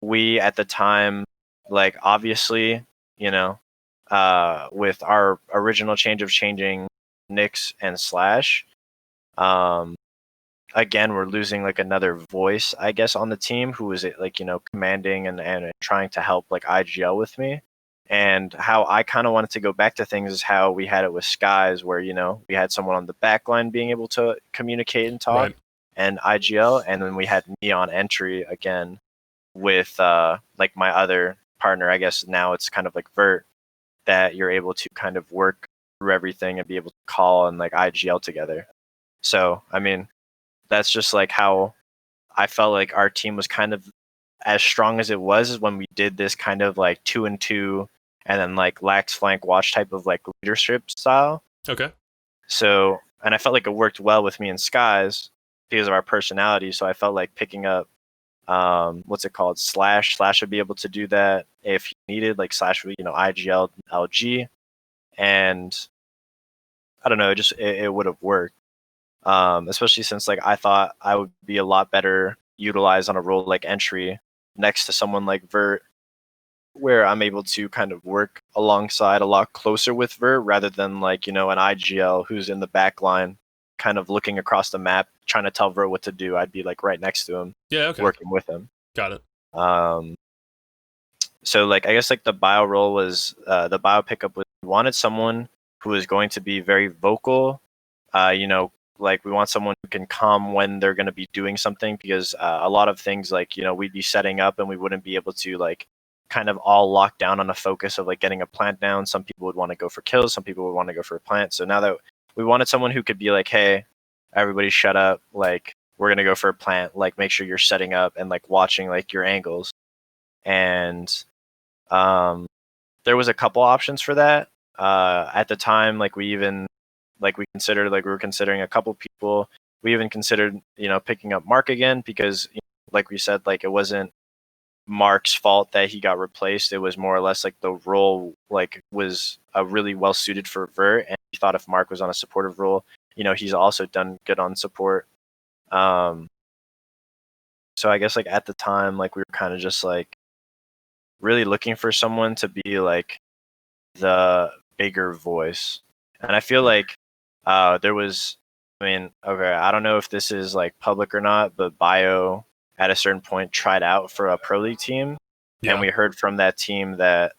we at the time, like obviously, with our original change of changing Nyx and Slash, again, we're losing like another voice, I guess, on the team who was like, commanding and trying to help like IGL with me. And how I kind of wanted to go back to things is how we had it with Skies, where, we had someone on the back line being able to communicate and talk,
Right.
and IGL. And then we had me on entry again with like my other partner. I guess now it's kind of like Vert, that you're able to kind of work through everything and be able to call and like IGL together. So, I mean, that's just like how I felt like our team was kind of as strong as it was, is when we did this kind of like 2-2 and then like lax flank watch type of like leadership style.
Okay.
So, and I felt like it worked well with me and Skies because of our personality. So I felt like picking up, what's it called? Slash would be able to do that if you needed, like Slash would, IGL, LG. And I don't know, it would have worked. Especially since like I thought I would be a lot better utilized on a role like entry next to someone like Vert, where I'm able to kind of work alongside a lot closer with Vert rather than like, an IGL who's in the back line kind of looking across the map trying to tell Vert what to do. I'd be like right next to him,
Yeah, okay.
working with him.
Got it.
So like I guess like the bio role was the bio pickup was, we wanted someone who was going to be very vocal, like we want someone who can come when they're going to be doing something, because a lot of things like, we'd be setting up and we wouldn't be able to like kind of all lock down on a focus of like getting a plant down. Some people would want to go for kills, some people would want to go for a plant. So now that we wanted someone who could be like, hey, everybody shut up, like we're going to go for a plant, like make sure you're setting up and like watching like your angles. And there was a couple options for that. At the time, like we were considering a couple people. We even considered, picking up Mark again, because like we said, like it wasn't Mark's fault that he got replaced. It was more or less like the role like was really well suited for Vert, and he thought if Mark was on a supportive role, he's also done good on support. So I guess like at the time, like we were kind of just like really looking for someone to be like the bigger voice. And I feel like there was, okay, I don't know if this is like public or not, but Bio at a certain point tried out for a pro league team.
Yeah.
And we heard from that team that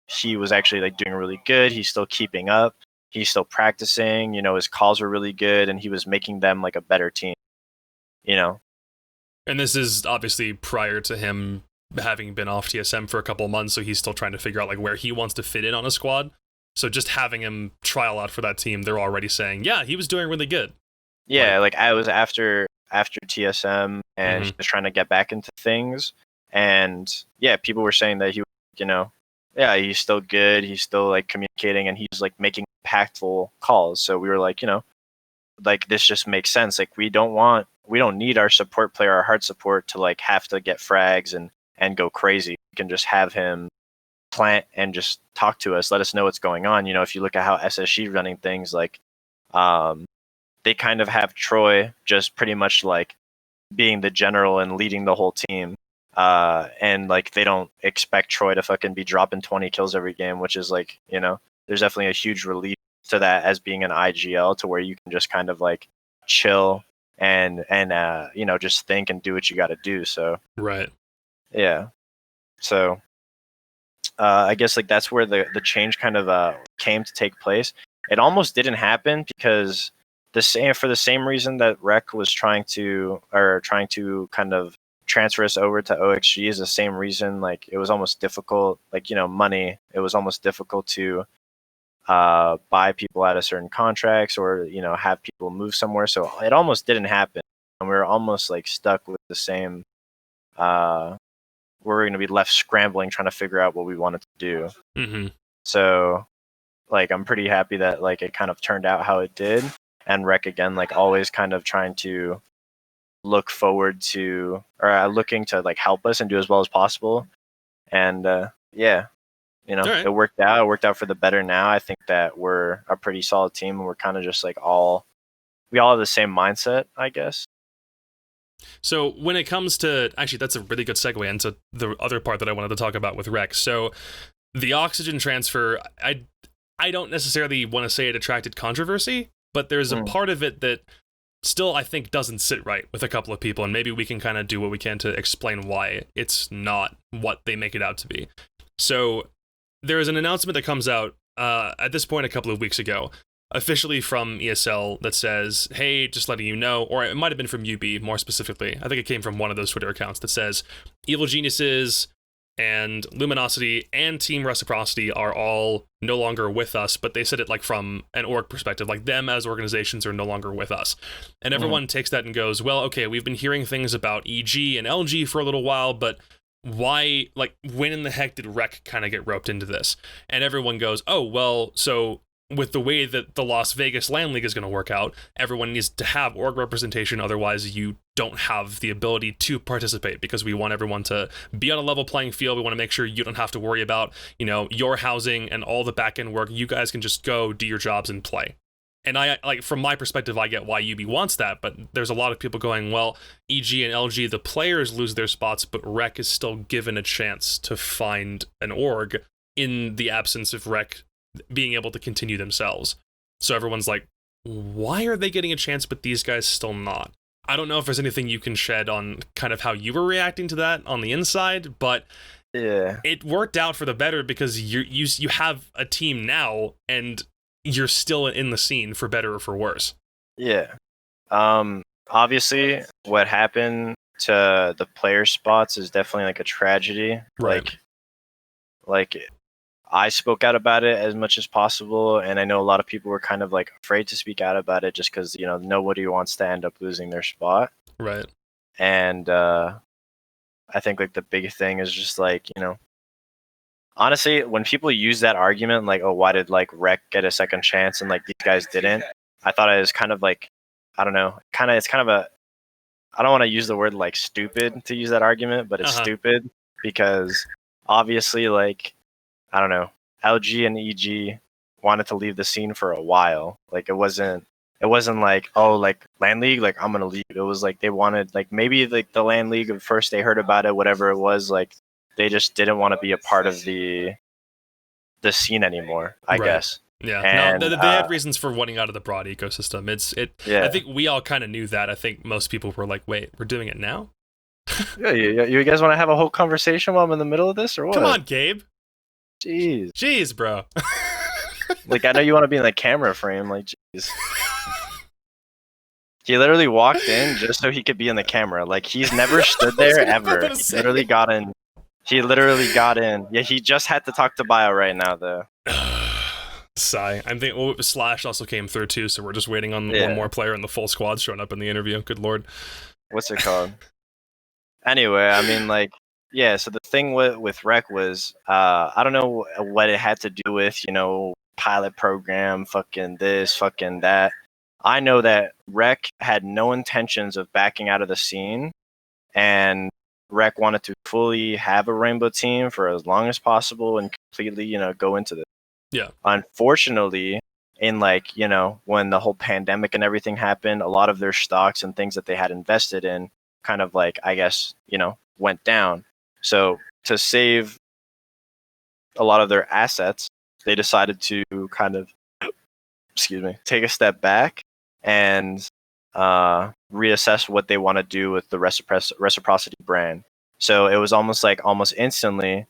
he was actually like doing really good. He's still keeping up. He's still practicing, his calls were really good, and he was making them like a better team,
And this is obviously prior to him having been off TSM for a couple of months, so he's still trying to figure out like where he wants to fit in on a squad. So just having him trial out for that team, they're already saying, yeah, he was doing really good.
Yeah, like I was after TSM, and he was trying to get back into things. And yeah, people were saying that he, yeah, he's still good. He's still like communicating, and he's like making impactful calls. So we were like, like this just makes sense. Like we don't need our support player, our hard support, to like have to get frags and go crazy. We can just have him plant and just talk to us, let us know what's going on. If you look at how SSG running things, like they kind of have Troy just pretty much like being the general and leading the whole team. And like they don't expect Troy to fucking be dropping 20 kills every game, which is like, there's definitely a huge relief to that as being an IGL, to where you can just kind of like chill and just think and do what you got to do. So
right,
yeah. So I guess like that's where the change kind of came to take place. It almost didn't happen because for the same reason that Rec was trying to kind of transfer us over to OXG, is the same reason like it was almost difficult, like money. It was almost difficult to buy people out of certain contracts, or have people move somewhere. So it almost didn't happen, and we were almost like stuck with the same. We're going to be left scrambling trying to figure out what we wanted to do.
Mm-hmm.
So like I'm pretty happy that like it kind of turned out how it did, and Rec again like always kind of trying to look forward to, or looking to like help us and do as well as possible. And yeah, you know,
Right.
it worked out. It worked out for the better now. I think that we're a pretty solid team, and we're kind of just like we all have the same mindset, I guess.
So when it comes to, actually, that's a really good segue into the other part that I wanted to talk about with Rex. So the oxygen transfer, I don't necessarily want to say it attracted controversy, but there's a part of it that still I think doesn't sit right with a couple of people, and maybe we can kind of do what we can to explain why it's not what they make it out to be. So there is an announcement that comes out at this point a couple of weeks ago, officially from ESL, that says, hey, just letting you know, or it might have been from UB more specifically. I think it came from one of those Twitter accounts that says Evil Geniuses and Luminosity and Team Reciprocity are all no longer with us, but they said it like from an org perspective, like them as organizations are no longer with us. And everyone takes that and goes, well, okay, we've been hearing things about EG and LG for a little while, but why, like, when in the heck did Rec kind of get roped into this? And everyone goes, oh, well, so with the way that the Las Vegas Land League is going to work out, everyone needs to have org representation, otherwise you don't have the ability to participate, because we want everyone to be on a level playing field. We want to make sure you don't have to worry about, you know, your housing and all the back-end work. You guys can just go do your jobs and play. And I, like, from my perspective, I get why UB wants that, but there's a lot of people going, well, EG and LG, the players lose their spots, but Rec is still given a chance to find an org in the absence of Rec being able to continue themselves. So everyone's like, why are they getting a chance, but these guys still not? I don't know if there's anything you can shed on kind of how you were reacting to that on the inside, but
yeah,
it worked out for the better, because you have a team now, and you're still in the scene, for better or for worse.
Yeah. Obviously, what happened to the player spots is definitely like a tragedy.
Right.
Like I spoke out about it as much as possible, and I know a lot of people were kind of like afraid to speak out about it just because, you know, nobody wants to end up losing their spot.
Right.
And I think like the big thing is just like, you know, honestly, when people use that argument, like, oh, why did like Rec get a second chance and like these guys didn't? I thought it was kind of like, I don't know, it's kind of a, I don't want to use the word like stupid to use that argument, but it's stupid because obviously, like, I don't know, LG and EG wanted to leave the scene for a while. Like it wasn't like, oh, like Land League, like I'm gonna leave. It was like they wanted, like, maybe like the Land League at first they heard about it, whatever it was, like they just didn't want to be a part of the scene anymore, I guess.
Yeah,
and,
no, they had reasons for wanting out of the broad ecosystem.
Yeah.
I think we all kind of knew that. I think most people were like, wait, we're doing it now?
Yeah, you guys want to have a whole conversation while I'm in the middle of this, or what?
Come on, Gabe.
Jeez,
bro.
Like, I know you want to be in the camera frame, like, jeez. He literally walked in just so he could be in the camera. Like, he's never stood there ever. He literally got in. Yeah, he just had to talk to Bio right now, though.
Sigh. I'm thinking Slash also came through too, so we're just waiting on one more player in the full squad showing up in the interview. Good lord.
What's it called? Anyway, I mean, like, yeah, so the thing with Rec was, I don't know what it had to do with, you know, pilot program, fucking this, fucking that. I know that Rec had no intentions of backing out of the scene, and Rec wanted to fully have a rainbow team for as long as possible and completely, you know, go into this.
Yeah.
Unfortunately, in like, you know, when the whole pandemic and everything happened, a lot of their stocks and things that they had invested in kind of like, I guess, you know, went down. So to save a lot of their assets, they decided to kind of, take a step back and reassess what they want to do with the Reciprocity brand. So it was almost instantly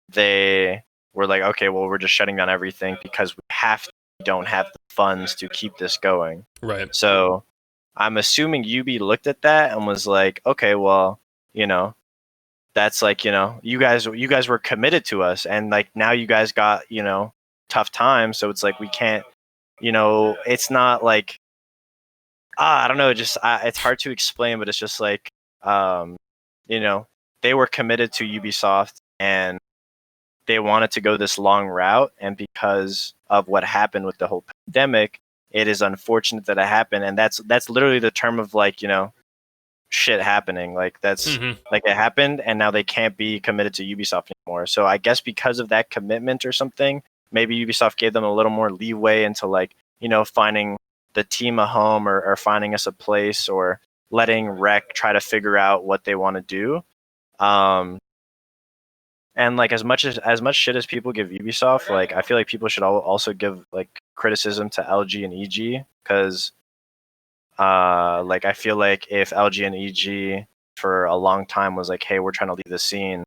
they were like, okay, well, we're just shutting down everything because we don't have the funds to keep this going.
Right.
So I'm assuming UB looked at that and was like, okay, well, you know, that's like, you know, you guys were committed to us, and like now you guys got, you know, tough times, so it's like we can't, you know, it's not like, I don't know, just it's hard to explain, but it's just like, you know, they were committed to Ubisoft and they wanted to go this long route, and because of what happened with the whole pandemic, it is unfortunate that it happened. And that's literally the term of, like, you know, shit happening. Like that's
Hmm.
like it happened, and now they can't be committed to Ubisoft anymore. So I guess because of that commitment or something, maybe Ubisoft gave them a little more leeway into like, you know, finding the team a home, or finding us a place, or letting Rec try to figure out what they want to do. Um, and like as much shit as people give Ubisoft, like I feel like people should also give like criticism to LG and EG, because like I feel like if LG and EG for a long time was like, hey, we're trying to leave the scene,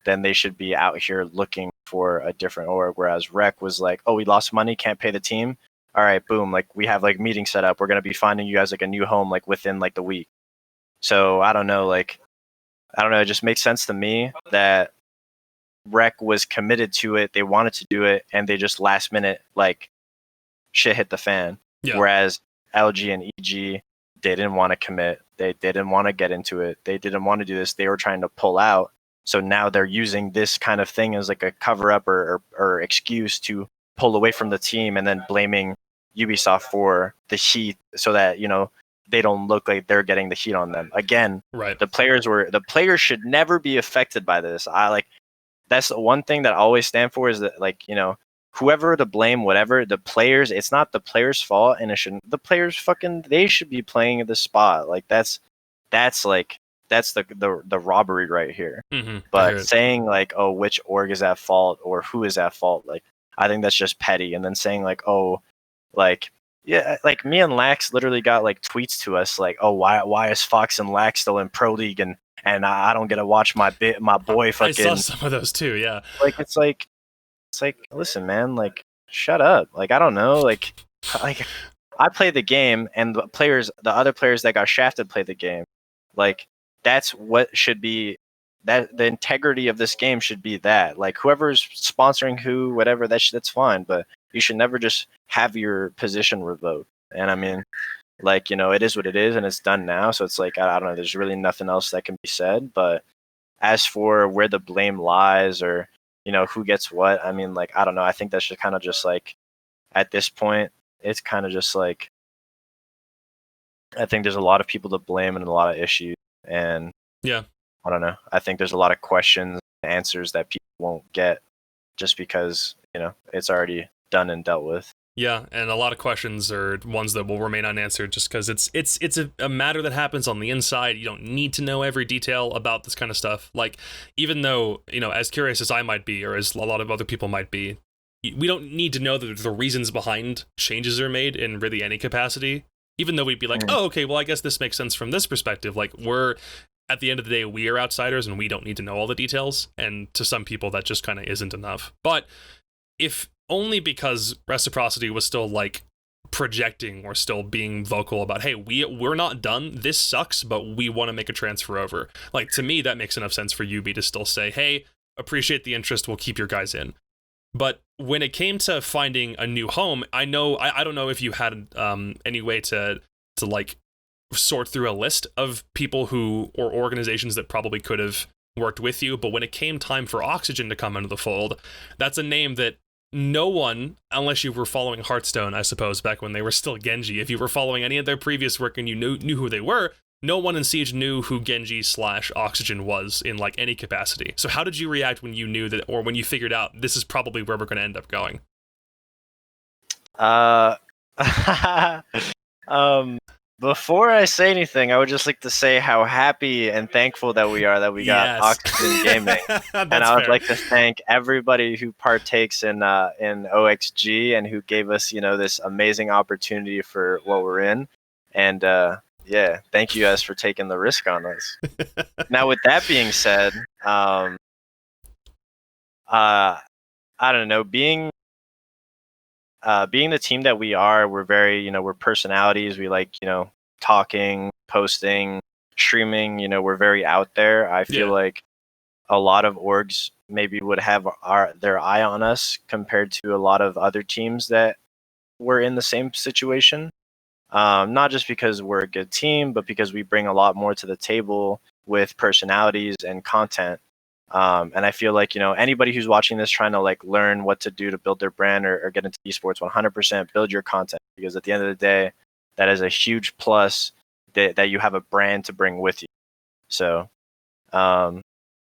then they should be out here looking for a different org. Whereas Rec was like, oh, we lost money, can't pay the team. All right, boom, like we have like meetings set up. We're gonna be finding you guys like a new home like within like the week. So I don't know, like I don't know, it just makes sense to me that Rec was committed to it, they wanted to do it, and they just last minute like shit hit the fan.
Yeah.
Whereas LG and EG, they didn't want to commit. They didn't want to get into it. They didn't want to do this. They were trying to pull out. So now they're using this kind of thing as like a cover up or excuse to pull away from the team, and then blaming Ubisoft for the heat, so that, you know, they don't look like they're getting the heat on them. Again,
Right.
the players should never be affected by this. I like that's the one thing that I always stand for, is that, like, you know, whoever to blame, whatever, the players, it's not the players' fault, and it shouldn't, the players fucking, they should be playing the spot. Like that's like that's the robbery right here.
Hmm.
But saying like, oh, which org is at fault or who is at fault, like I think that's just petty. And then saying like, oh, like, yeah, like me and Lax literally got like tweets to us like, oh, why is Fox and Lax still in Pro League, and I don't get to watch my boy fucking.
I saw some of those too. Yeah.
Like it's like listen, man, like shut up. Like I don't know, like I play the game, and the other players that got shafted play the game. Like that's what should be, that the integrity of this game should be that. Like whoever's sponsoring who, whatever, that's fine, but you should never just have your position revoked. And I mean, like, you know, it is what it is, and it's done now. So it's like I don't know. There's really nothing else that can be said. But as for where the blame lies, or, you know, who gets what, I mean, like I don't know. I think that's just kind of just like, at this point, it's kind of just like, I think there's a lot of people to blame and a lot of issues, and
Yeah.
I don't know. I think there's a lot of questions and answers that people won't get just because, you know, it's already done and dealt with.
Yeah, and a lot of questions are ones that will remain unanswered just because it's a matter that happens on the inside. You don't need to know every detail about this kind of stuff. Like, even though, you know, as curious as I might be, or as a lot of other people might be, we don't need to know the reasons behind changes are made in really any capacity. Even though we'd be like, oh, okay, well, I guess this makes sense from this perspective. Like, at the end of the day, we are outsiders and we don't need to know all the details. And to some people, that just kind of isn't enough. But if only because Reciprocity was still like projecting or still being vocal about, hey, we're not done. This sucks, but we want to make a transfer over. Like, to me, that makes enough sense for UB to still say, hey, appreciate the interest. We'll keep your guys in. But when it came to finding a new home, I don't know if you had any way to like sort through a list of people who, or organizations that probably could have worked with you. But when it came time for Oxygen to come into the fold, that's a name that no one, unless you were following Hearthstone, I suppose, back when they were still Genji, if you were following any of their previous work and you knew who they were, no one in Siege knew who Genji/Oxygen was in like any capacity. So how did you react when you knew that, or when you figured out this is probably where we're going to end up going?
Before I say anything, I would just like to say how happy and thankful that we are that we got Oxygen Gaming. And I would like to thank everybody who partakes in OXG and who gave us, you know, this amazing opportunity for what we're in. And yeah, thank you guys for taking the risk on us. Now, with that being said, I don't know, being the team that we are, we're very, you know, we're personalities. We like, you know, talking, posting, streaming, you know, we're very out there. I feel like a lot of orgs maybe would have their eye on us compared to a lot of other teams that were in the same situation. Not just because we're a good team, but because we bring a lot more to the table with personalities and content. And I feel like, you know, anybody who's watching this trying to like learn what to do to build their brand or get into esports, 100% build your content, because at the end of the day, that is a huge plus that you have a brand to bring with you. So,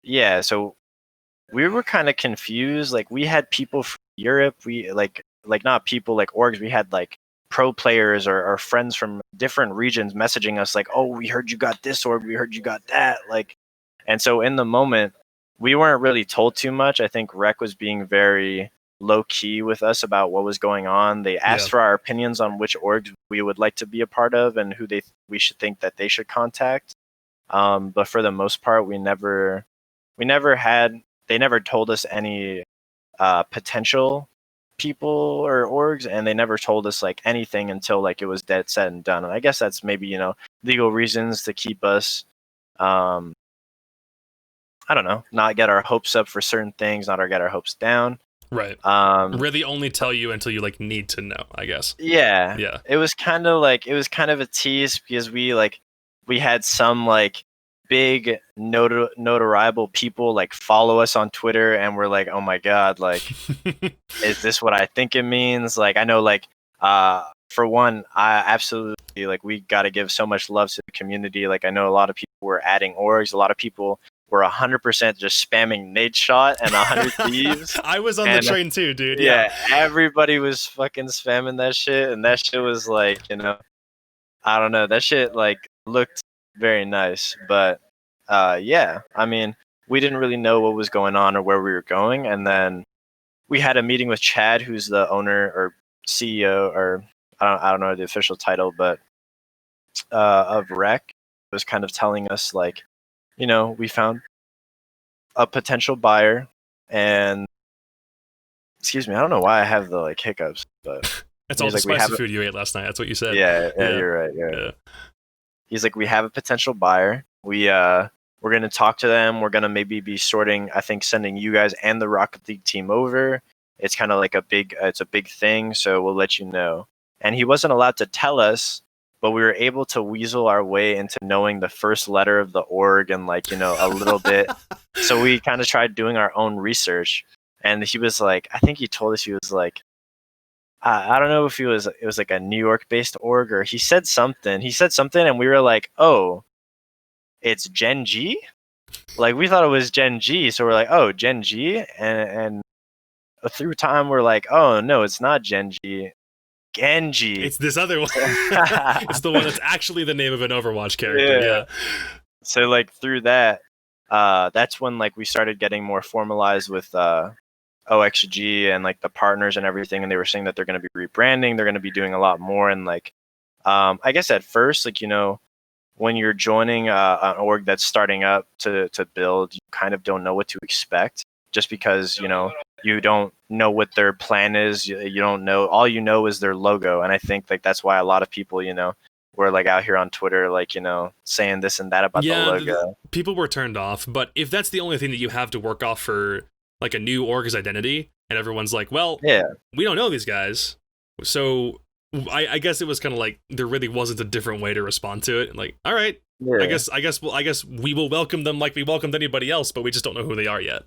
yeah, so we were kind of confused. Like, we had people from Europe, we like not people like orgs, we had like pro players or friends from different regions messaging us like, oh, we heard you got this org, we heard you got that. Like, and so in the moment, we weren't really told too much. I think Rec was being very low key with us about what was going on. They asked for our opinions on which orgs we would like to be a part of and who we should think that they should contact. But for the most part, they never told us any potential people or orgs, and they never told us like anything until like it was dead said and done. And I guess that's maybe, legal reasons to keep us, I don't know, not get our hopes up for certain things, not get our hopes down.
Right. Really only tell you until you like need to know, I guess.
Yeah.
Yeah.
It was kind of a tease because we had some like big notariable people like follow us on Twitter, and we're like, oh my god, like is this what I think it means? Like, I know, like, for one, I absolutely, like, we got to give so much love to the community. Like, I know a lot of people were adding orgs, a lot of people were 100% just spamming Nate Shot and 100 Thieves.
I was on the train too, dude.
Yeah, everybody was fucking spamming that shit, and that shit was like, I don't know, that shit like looked very nice, but yeah, I mean, we didn't really know what was going on or where we were going, and then we had a meeting with Chad, who's the owner or CEO, or I don't know the official title, but of Rec. Was kind of telling us like, we found a potential buyer, and excuse me, I don't know why I have the like hiccups, but
it's all the spicy food you ate last night. That's what you said.
Yeah, you're right. Yeah. He's like, we have a potential buyer. We're going to talk to them. We're going to maybe be sending you guys and the Rocket League team over. It's kind of like it's a big thing, so we'll let you know. And he wasn't allowed to tell us, but we were able to weasel our way into knowing the first letter of the org and like, a little bit. So we kind of tried doing our own research, and he was like, I think he told us, he was like, I don't know if it was like a New York based org, or he said something, and we were like, oh, it's Gen G? Like, we thought it was Gen G, so we're like, oh, Gen G? And through time, we're like, oh, no, it's not Gen G. Genji.
It's this other one. It's the one that's actually the name of an Overwatch character. Yeah.
So, like, through that, that's when, like, we started getting more formalized with OXG and, like, the partners and everything, and they were saying that they're going to be rebranding, they're going to be doing a lot more, and, like, I guess at first, like, when you're joining an org that's starting up to build, you kind of don't know what to expect, just because, you don't know what their plan is. You don't know. All you know is their logo. And I think like that's why a lot of people, were like out here on Twitter, like, saying this and that about the logo.
People were turned off. But if that's the only thing that you have to work off for like a new org's identity, and everyone's like, well, we don't know these guys. So I guess it was kind of like there really wasn't a different way to respond to it. Like, all right, I guess we will welcome them like we welcomed anybody else, but we just don't know who they are yet.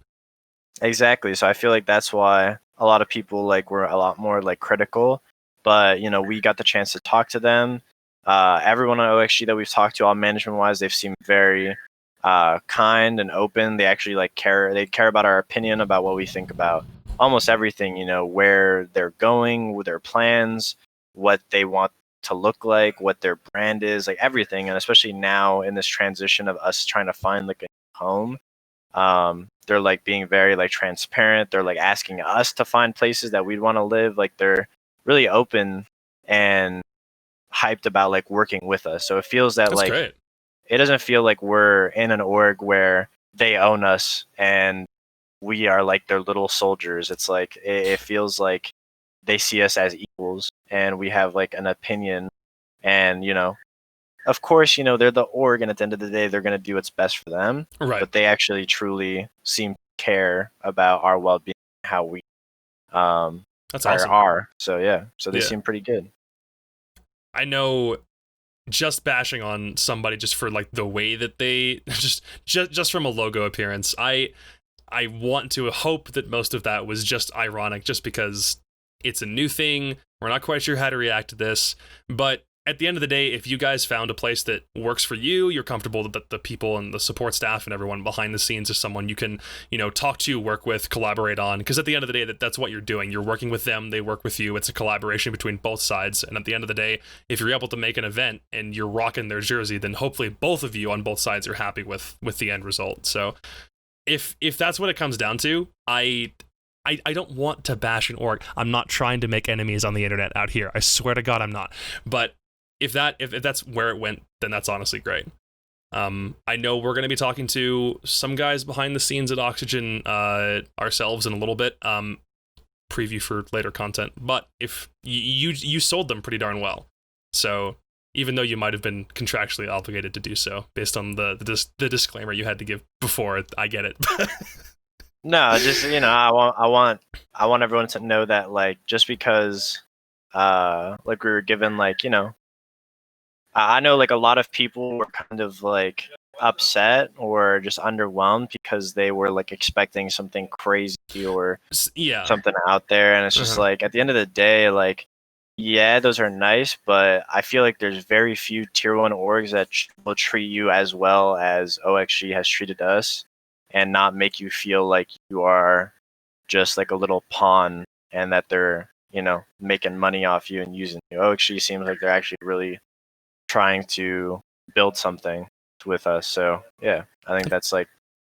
Exactly. So I feel like that's why a lot of people like were a lot more like critical, but we got the chance to talk to them. Everyone on OXG that we've talked to, all management wise, they've seemed very kind and open. They actually like care. They care about our opinion about what we think about almost everything. Where they're going, with their plans, what they want to look like, what their brand is, like everything. And especially now in this transition of us trying to find like a home. They're like being very like transparent. They're like asking us to find places that we'd want to live. Like they're really open and hyped about like working with us. So it feels that
That's great.
It doesn't feel like we're in an org where they own us and we are like their little soldiers. It's like it feels like they see us as equals and we have like an opinion, and of course, they're the org, and at the end of the day, they're going to do what's best for them.
Right.
But they actually truly seem to care about our well-being, how we
That's awesome.
are. So, yeah. So they seem pretty good.
I know just bashing on somebody just for, like, the way that they... just from a logo appearance, I want to hope that most of that was just ironic, just because it's a new thing. We're not quite sure how to react to this. But at the end of the day, if you guys found a place that works for you, you're comfortable that the people and the support staff and everyone behind the scenes is someone you can, talk to, work with, collaborate on. Because at the end of the day, that's what you're doing. You're working with them, they work with you. It's a collaboration between both sides. And at the end of the day, if you're able to make an event and you're rocking their jersey, then hopefully both of you on both sides are happy with the end result. So if that's what it comes down to, I don't want to bash an org. I'm not trying to make enemies on the internet out here. I swear to God, I'm not. But if that's where it went, then that's honestly great. I know we're going to be talking to some guys behind the scenes at Oxygen ourselves in a little bit. Preview for later content. But if you sold them pretty darn well, so even though you might have been contractually obligated to do so based on the disclaimer you had to give before, I get it.
No, just I want everyone to know that like just because like we were given like I know like a lot of people were kind of like upset or just underwhelmed because they were like expecting something crazy or something out there, and it's just like at the end of the day, like yeah, those are nice, but I feel like there's very few tier 1 orgs that will treat you as well as OXG has treated us and not make you feel like you are just like a little pawn and that they're making money off you and using you. OXG seems like they're actually really trying to build something with us. So yeah, I think that's like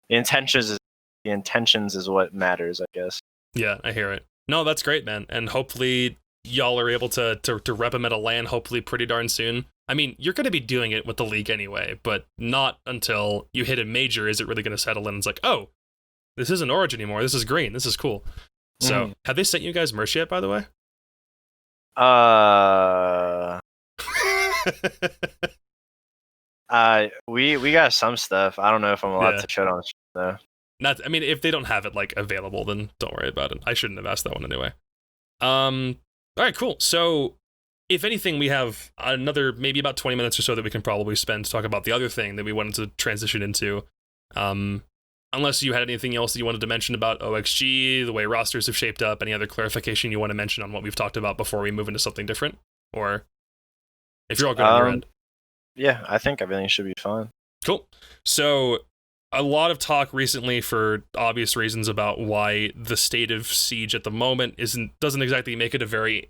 the intentions is what matters, I guess.
Yeah, I hear it. No, that's great, man. And hopefully y'all are able to rep them at a LAN hopefully pretty darn soon. I mean, you're going to be doing it with the league anyway, but not until you hit a major is it really going to settle in. It's like, oh, this isn't Orange anymore. This is green. This is cool. So have they sent you guys merch yet, by the way?
We got some stuff. I don't know if I'm allowed to show on though.
I mean, if they don't have it like available, then don't worry about it. I shouldn't have asked that one anyway. All right, cool. So if anything, we have another maybe about 20 minutes or so that we can probably spend to talk about the other thing that we wanted to transition into. Unless you had anything else that you wanted to mention about OXG, the way rosters have shaped up, any other clarification you want to mention on what we've talked about before we move into something different, or if you're all good on your end.
Yeah, I think everything should be fine.
Cool. So a lot of talk recently, for obvious reasons, about why the state of Siege at the moment doesn't exactly make it a very,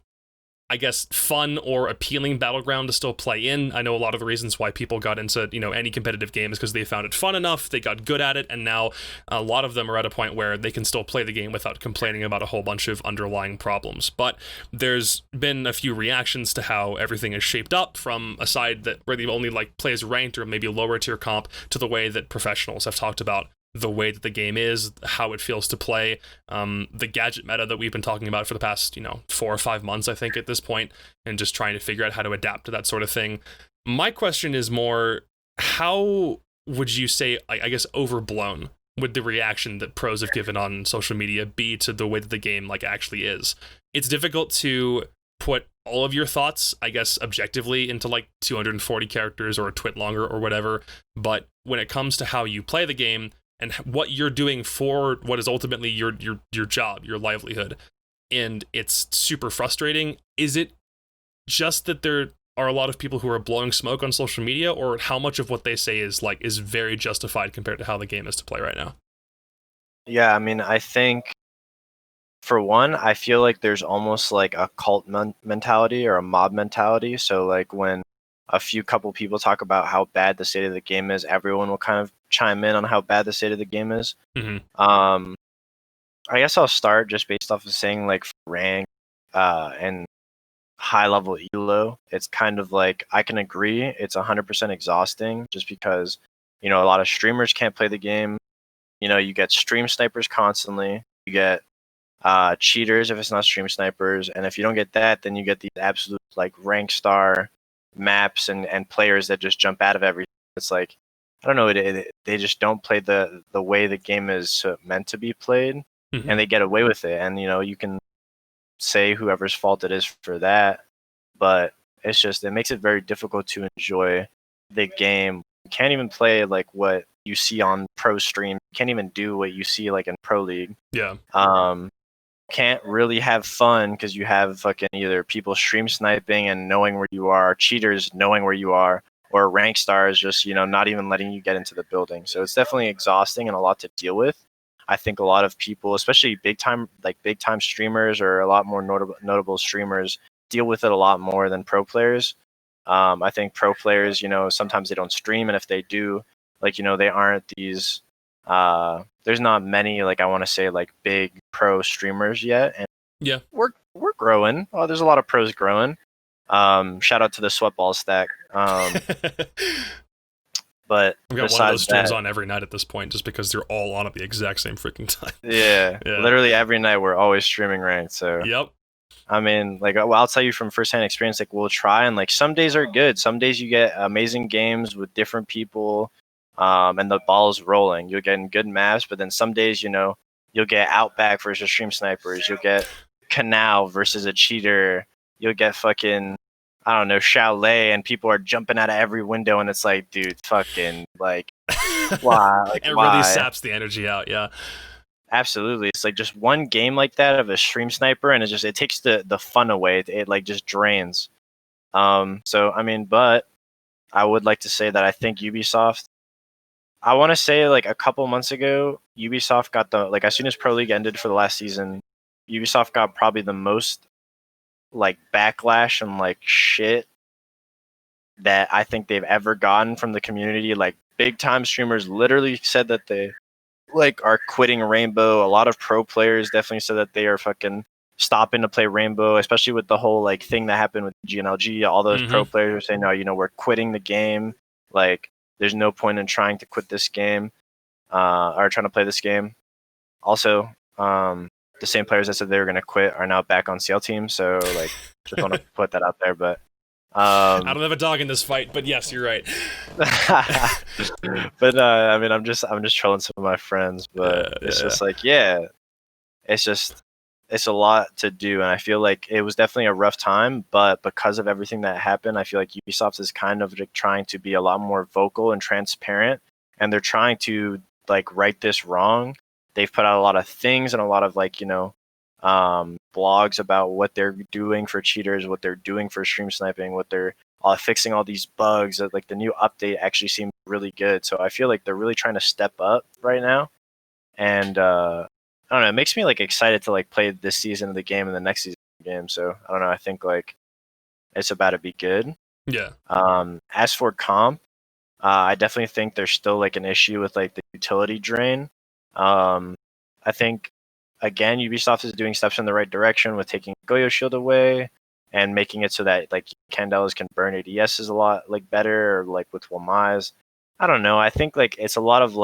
I guess, fun or appealing battleground to still play in. I know a lot of the reasons why people got into, any competitive game is because they found it fun enough, they got good at it, and now a lot of them are at a point where they can still play the game without complaining about a whole bunch of underlying problems. But there's been a few reactions to how everything is shaped up, from a side that really only plays ranked or maybe lower tier comp, to the way that professionals have talked about the way that the game is, how it feels to play, the gadget meta that we've been talking about for the past, 4 or 5 months, I think, at this point, and just trying to figure out how to adapt to that sort of thing. My question is more, how would you say, I guess, overblown would the reaction that pros have given on social media be to the way that the game actually is? It's difficult to put all of your thoughts, I guess, objectively into 240 characters or a twit longer or whatever, but when it comes to how you play the game and what you're doing for what is ultimately your job, your livelihood, and it's super frustrating. Is it just that there are a lot of people who are blowing smoke on social media, or how much of what they say is very justified compared to how the game is to play right now?
Yeah, I mean, I think for one, I feel like there's almost like a cult mentality or a mob mentality. So when a couple people talk about how bad the state of the game is, everyone will kind of chime in on how bad the state of the game is. I guess I'll start just based off of saying rank and high level elo. It's kind of I can agree it's 100% exhausting just because a lot of streamers can't play the game. You get stream snipers constantly. You get cheaters if it's not stream snipers, and if you don't get that, then you get these absolute rank star maps and players that just jump out of everything. It's I don't know, they just don't play the way the game is meant to be played, and they get away with it. And you can say whoever's fault it is for that, but it's just, it makes it very difficult to enjoy the game. You can't even play what you see on pro stream. You can't even do what you see in pro league.
Yeah.
can't really have fun because you have fucking either people stream sniping and knowing where you are, cheaters knowing where you are, or rank stars just, not even letting you get into the building. So it's definitely exhausting and a lot to deal with. I think a lot of people, especially big time streamers or a lot more notable streamers, deal with it a lot more than pro players. I think pro players, sometimes they don't stream, and if they do, they aren't these. There's not many, I want to say, big pro streamers yet, and
yeah,
we're growing. Oh, there's a lot of pros growing. Shout out to the sweatball stack. But
I've got one of those streams on every night at this point, just because they're all on at the exact same freaking time.
Yeah, literally every night we're always streaming ranked. So
yep.
I mean, I'll tell you from firsthand experience, we'll try, and some days are good. Some days you get amazing games with different people, and the ball's rolling. You'll get in good maps, but then some days, you'll get Outback versus Stream Snipers. You'll get Canal versus a cheater. You'll get fucking, I don't know, Chalet, and people are jumping out of every window, and it's like, dude, fucking, why?
It
why?
really saps the energy out, yeah.
Absolutely. It's just one game like that of a stream sniper, and it takes the fun away. It just drains. So I mean, but I would like to say that I think Ubisoft, I want to say a couple months ago, Ubisoft got as soon as Pro League ended for the last season, Ubisoft got probably the most backlash and shit that I think they've ever gotten from the community. Big time streamers literally said that they are quitting Rainbow. A lot of pro players definitely said that they are fucking stopping to play Rainbow, especially with the whole thing that happened with GNLG. All those pro players are saying, no, we're quitting the game. There's no point in trying to quit this game, or trying to play this game. Also, the same players that said they were going to quit are now back on CL team. So just want to put that out there. But
I don't have a dog in this fight, but yes, you're right.
But I mean, I'm just trolling some of my friends, but it's a lot to do, and I feel it was definitely a rough time. But because of everything that happened, I feel Ubisoft is kind of trying to be a lot more vocal and transparent, and they're trying to right this wrong. They've put out a lot of things and a lot of blogs about what they're doing for cheaters, what they're doing for stream sniping, what they're fixing all these bugs. That the new update actually seemed really good. So I feel they're really trying to step up right now, and I don't know. It makes me excited to play this season of the game and the next season of the game. So I don't know. I think it's about to be good.
Yeah.
As for comp, I definitely think there's still an issue with the utility drain. I think, again, Ubisoft is doing steps in the right direction with taking Goyo Shield away and making it so that Candelas can burn ADSs a lot better, or with WannaBe. I don't know. I think it's a lot of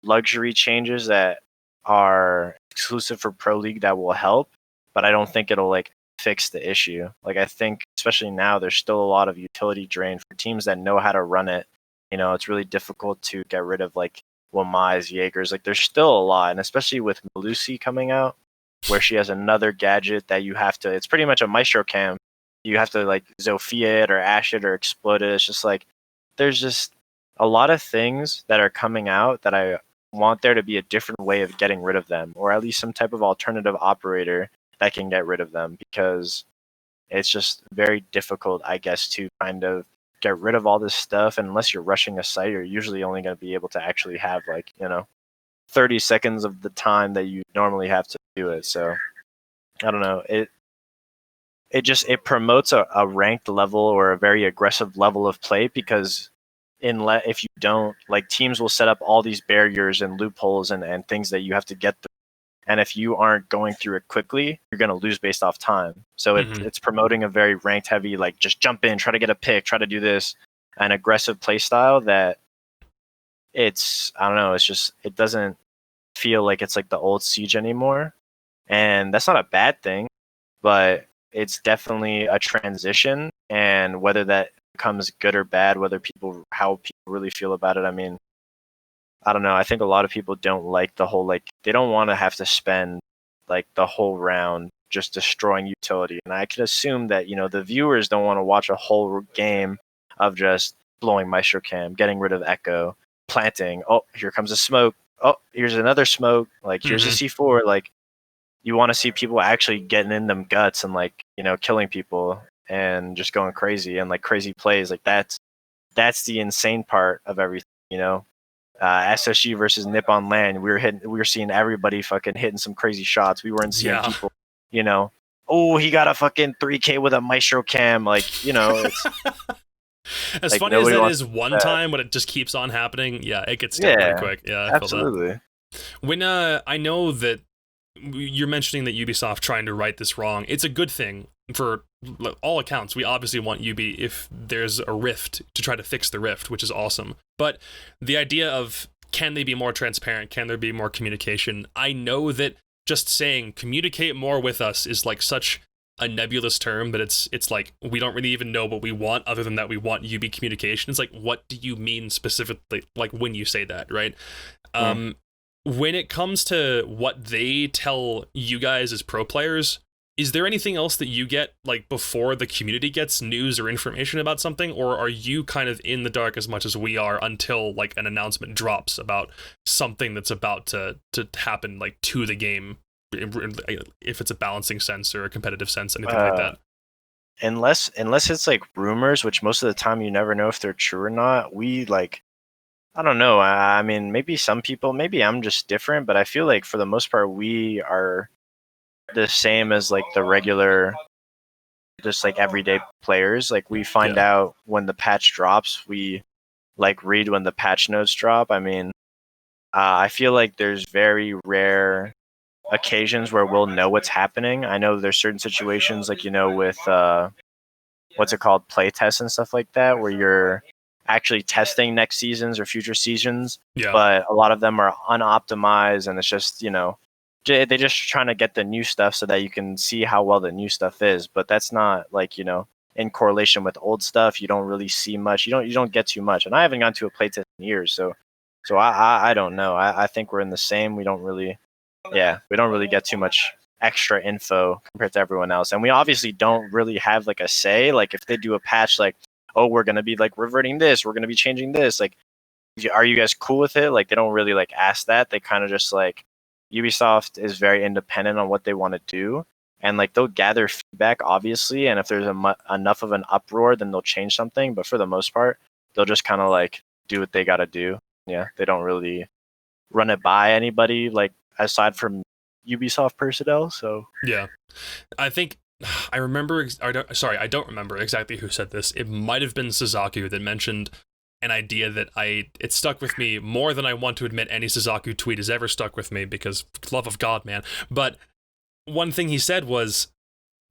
luxury changes that are exclusive for Pro League that will help, but I don't think it'll fix the issue. I think especially now there's still a lot of utility drain for teams that know how to run it. It's really difficult to get rid of WannaBe, Jaegers. There's still a lot, and especially with Melusi coming out, where she has another gadget that you have to, it's pretty much a Maestro Cam. You have to Zofia it or Ash it or explode it. It's just there's just a lot of things that are coming out that I want there to be a different way of getting rid of them, or at least some type of alternative operator that can get rid of them, because it's just very difficult, I guess, to kind of get rid of all this stuff. And unless you're rushing a site, you're usually only going to be able to actually have 30 seconds of the time that you normally have to do it. So I don't know. It promotes a ranked level or a very aggressive level of play, because if you don't, teams will set up all these barriers and loopholes and things that you have to get through. And if you aren't going through it quickly, you're going to lose based off time. So it's promoting a very ranked heavy, just jump in, try to get a pick, try to do this, an aggressive play style that I don't know, it doesn't feel like it's the old Siege anymore. And that's not a bad thing, but it's definitely a transition. And whether that becomes good or bad, how people really feel about it, I mean, I don't know. I think a lot of people don't like the whole, they don't want to have to spend the whole round just destroying utility. And I can assume that, the viewers don't want to watch a whole game of just blowing Maestro Cam, getting rid of Echo, planting. Oh, here comes a smoke. Oh, here's another smoke. Here's a C4. you want to see people actually getting in them guts and like, you know, killing people and just going crazy and like crazy plays. Like that's the insane part of everything, you know. SSG versus Nippon Land, we were seeing everybody fucking hitting some crazy shots. We weren't seeing people, you know, oh, he got a fucking 3K with a Maestro cam, like, you know, it's
as
like,
funny as that is one time, but it just keeps on happening. Yeah, it gets stuck pretty quick. Yeah, I
absolutely.
feel that. When I know that you're mentioning that Ubisoft trying to right this wrong, it's a good thing for all accounts. We obviously want Ubi if there's a rift to try to fix the rift, which is awesome. But the idea of, can they be more transparent? Can there be more communication? I know that just saying communicate more with us is like such a nebulous term, but it's like we don't really even know what we want other than that we want UB communication. It's like, what do you mean specifically, like when you say that, right? When it comes to what they tell you guys as pro players, is there anything else that you get like before the community gets news or information about something, or are you kind of in the dark as much as we are until like an announcement drops about something that's about to happen, like to the game, if it's a balancing sense or a competitive sense, anything like that?
Unless it's like rumors, which most of the time you never know if they're true or not. We like, I don't know. I mean, maybe some people, maybe I'm just different, but I feel like for the most part we are the same as like the regular, just like everyday players. Like we find out when the patch drops, we like read when the patch notes drop. I mean, I feel like there's very rare occasions where we'll know what's happening. I know there's certain situations like, you know, with what's it called, play tests and stuff like that, where you're actually testing next seasons or future seasons, but a lot of them are unoptimized, and it's just, you know, they're just trying to get the new stuff so that you can see how well the new stuff is. But that's not like, you know, in correlation with old stuff. You don't really see much. You don't get too much. And I haven't gone to a playtest in years, so I don't know. I think we're in the same. We don't really get too much extra info compared to everyone else. And we obviously don't really have like a say. Like if they do a patch, like, oh, we're gonna be like reverting this, we're gonna be changing this, like, are you guys cool with it? Like they don't really like ask that. They kind of just like, Ubisoft is very independent on what they want to do, and like they'll gather feedback obviously, and if there's enough of an uproar, then they'll change something, but for the most part they'll just kind of like do what they got to do. Yeah, they don't really run it by anybody like aside from Ubisoft personnel. So
yeah, I think I remember, I don't remember exactly who said this. It might have been Suzaku that mentioned an idea that it stuck with me more than I want to admit any Suzaku tweet has ever stuck with me, because love of God, man. But one thing he said was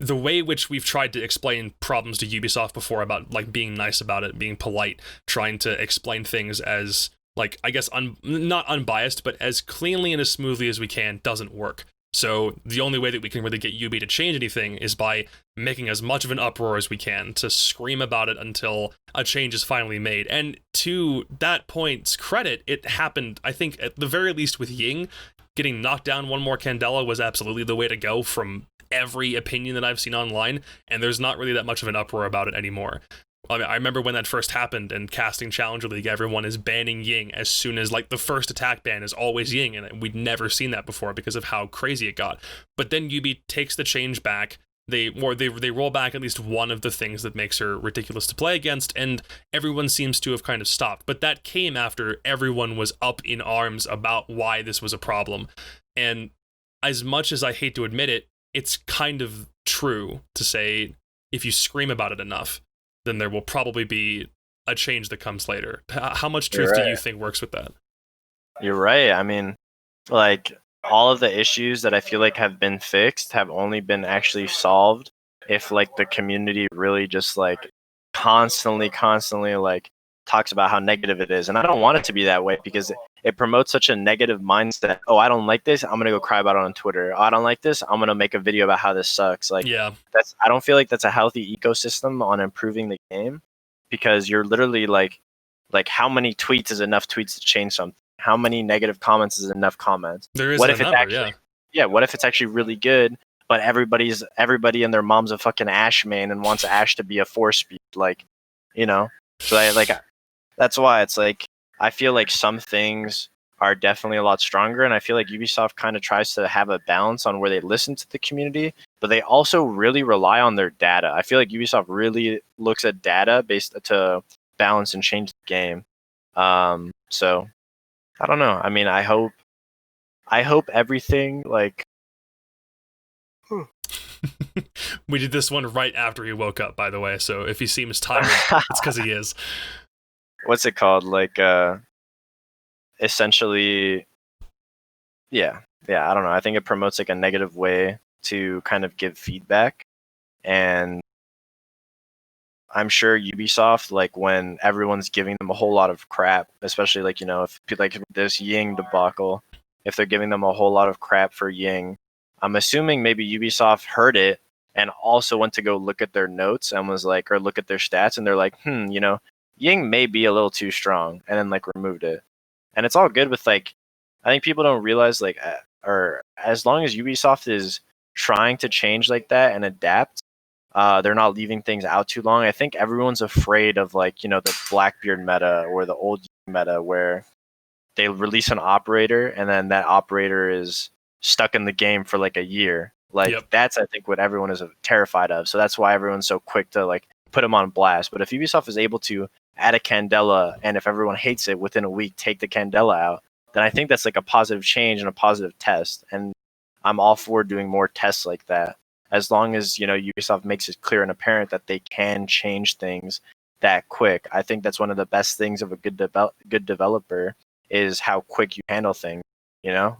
the way which we've tried to explain problems to Ubisoft before about like being nice about it, being polite, trying to explain things as like, I guess, not unbiased, but as cleanly and as smoothly as we can, doesn't work. So the only way that we can really get Ubi to change anything is by making as much of an uproar as we can, to scream about it until a change is finally made. And to that point's credit, it happened, I think, at the very least with Ying. Getting knocked down one more Candela was absolutely the way to go from every opinion that I've seen online, and there's not really that much of an uproar about it anymore. I mean, I remember when that first happened and casting Challenger League, everyone is banning Ying as soon as, like, the first attack ban is always Ying, and we'd never seen that before because of how crazy it got. But then Ubi takes the change back, they roll back at least one of the things that makes her ridiculous to play against, and everyone seems to have kind of stopped. But that came after everyone was up in arms about why this was a problem. And as much as I hate to admit it, it's kind of true to say if you scream about it enough, then there will probably be a change that comes later. How much truth do you think works with that?
You're right. I mean, like, all of the issues that I feel like have been fixed have only been actually solved if, like, the community really just, like, constantly, like, talks about how negative it is. And I don't want it to be that way because it promotes such a negative mindset. Oh, I don't like this, I'm going to go cry about it on Twitter. Oh, I don't like this, I'm going to make a video about how this sucks. Like, I don't feel like that's a healthy ecosystem on improving the game, because you're literally like how many tweets is enough tweets to change something? How many negative comments is enough comments?
There is
what
a
if
number,
it's actually, what if it's actually really good, but everybody and their mom's a fucking Ash main and wants Ash to be a 4-speed, like, you know? So that's why it's like, I feel like some things are definitely a lot stronger. And I feel like Ubisoft kind of tries to have a balance on where they listen to the community, but they also really rely on their data. I feel like Ubisoft really looks at data based to balance and change the game. So I don't know. I mean, I hope everything like.
We did this one right after he woke up, by the way. So if he seems tired, it's because he is.
What's it called? Like, essentially, yeah. I don't know. I think it promotes like a negative way to kind of give feedback, and I'm sure Ubisoft, like when everyone's giving them a whole lot of crap, especially like if like this Ying debacle, if they're giving them a whole lot of crap for Ying, I'm assuming maybe Ubisoft heard it and also went to go look at their notes and was like, or look at their stats, and they're like, Ying may be a little too strong, and then like removed it. And it's all good with like, I think people don't realize like, or as long as Ubisoft is trying to change like that and adapt, they're not leaving things out too long. I think everyone's afraid of like, the Blackbeard meta or the old meta where they release an operator and then that operator is stuck in the game for like a year. Like that's, I think, what everyone is terrified of. So that's why everyone's so quick to like put them on blast. But if Ubisoft is able to add a Candela, and if everyone hates it within a week, take the Candela out, then I think that's like a positive change and a positive test. And I'm all for doing more tests like that, as long as Ubisoft makes it clear and apparent that they can change things that quick. I think that's one of the best things of a good developer is how quick you handle things.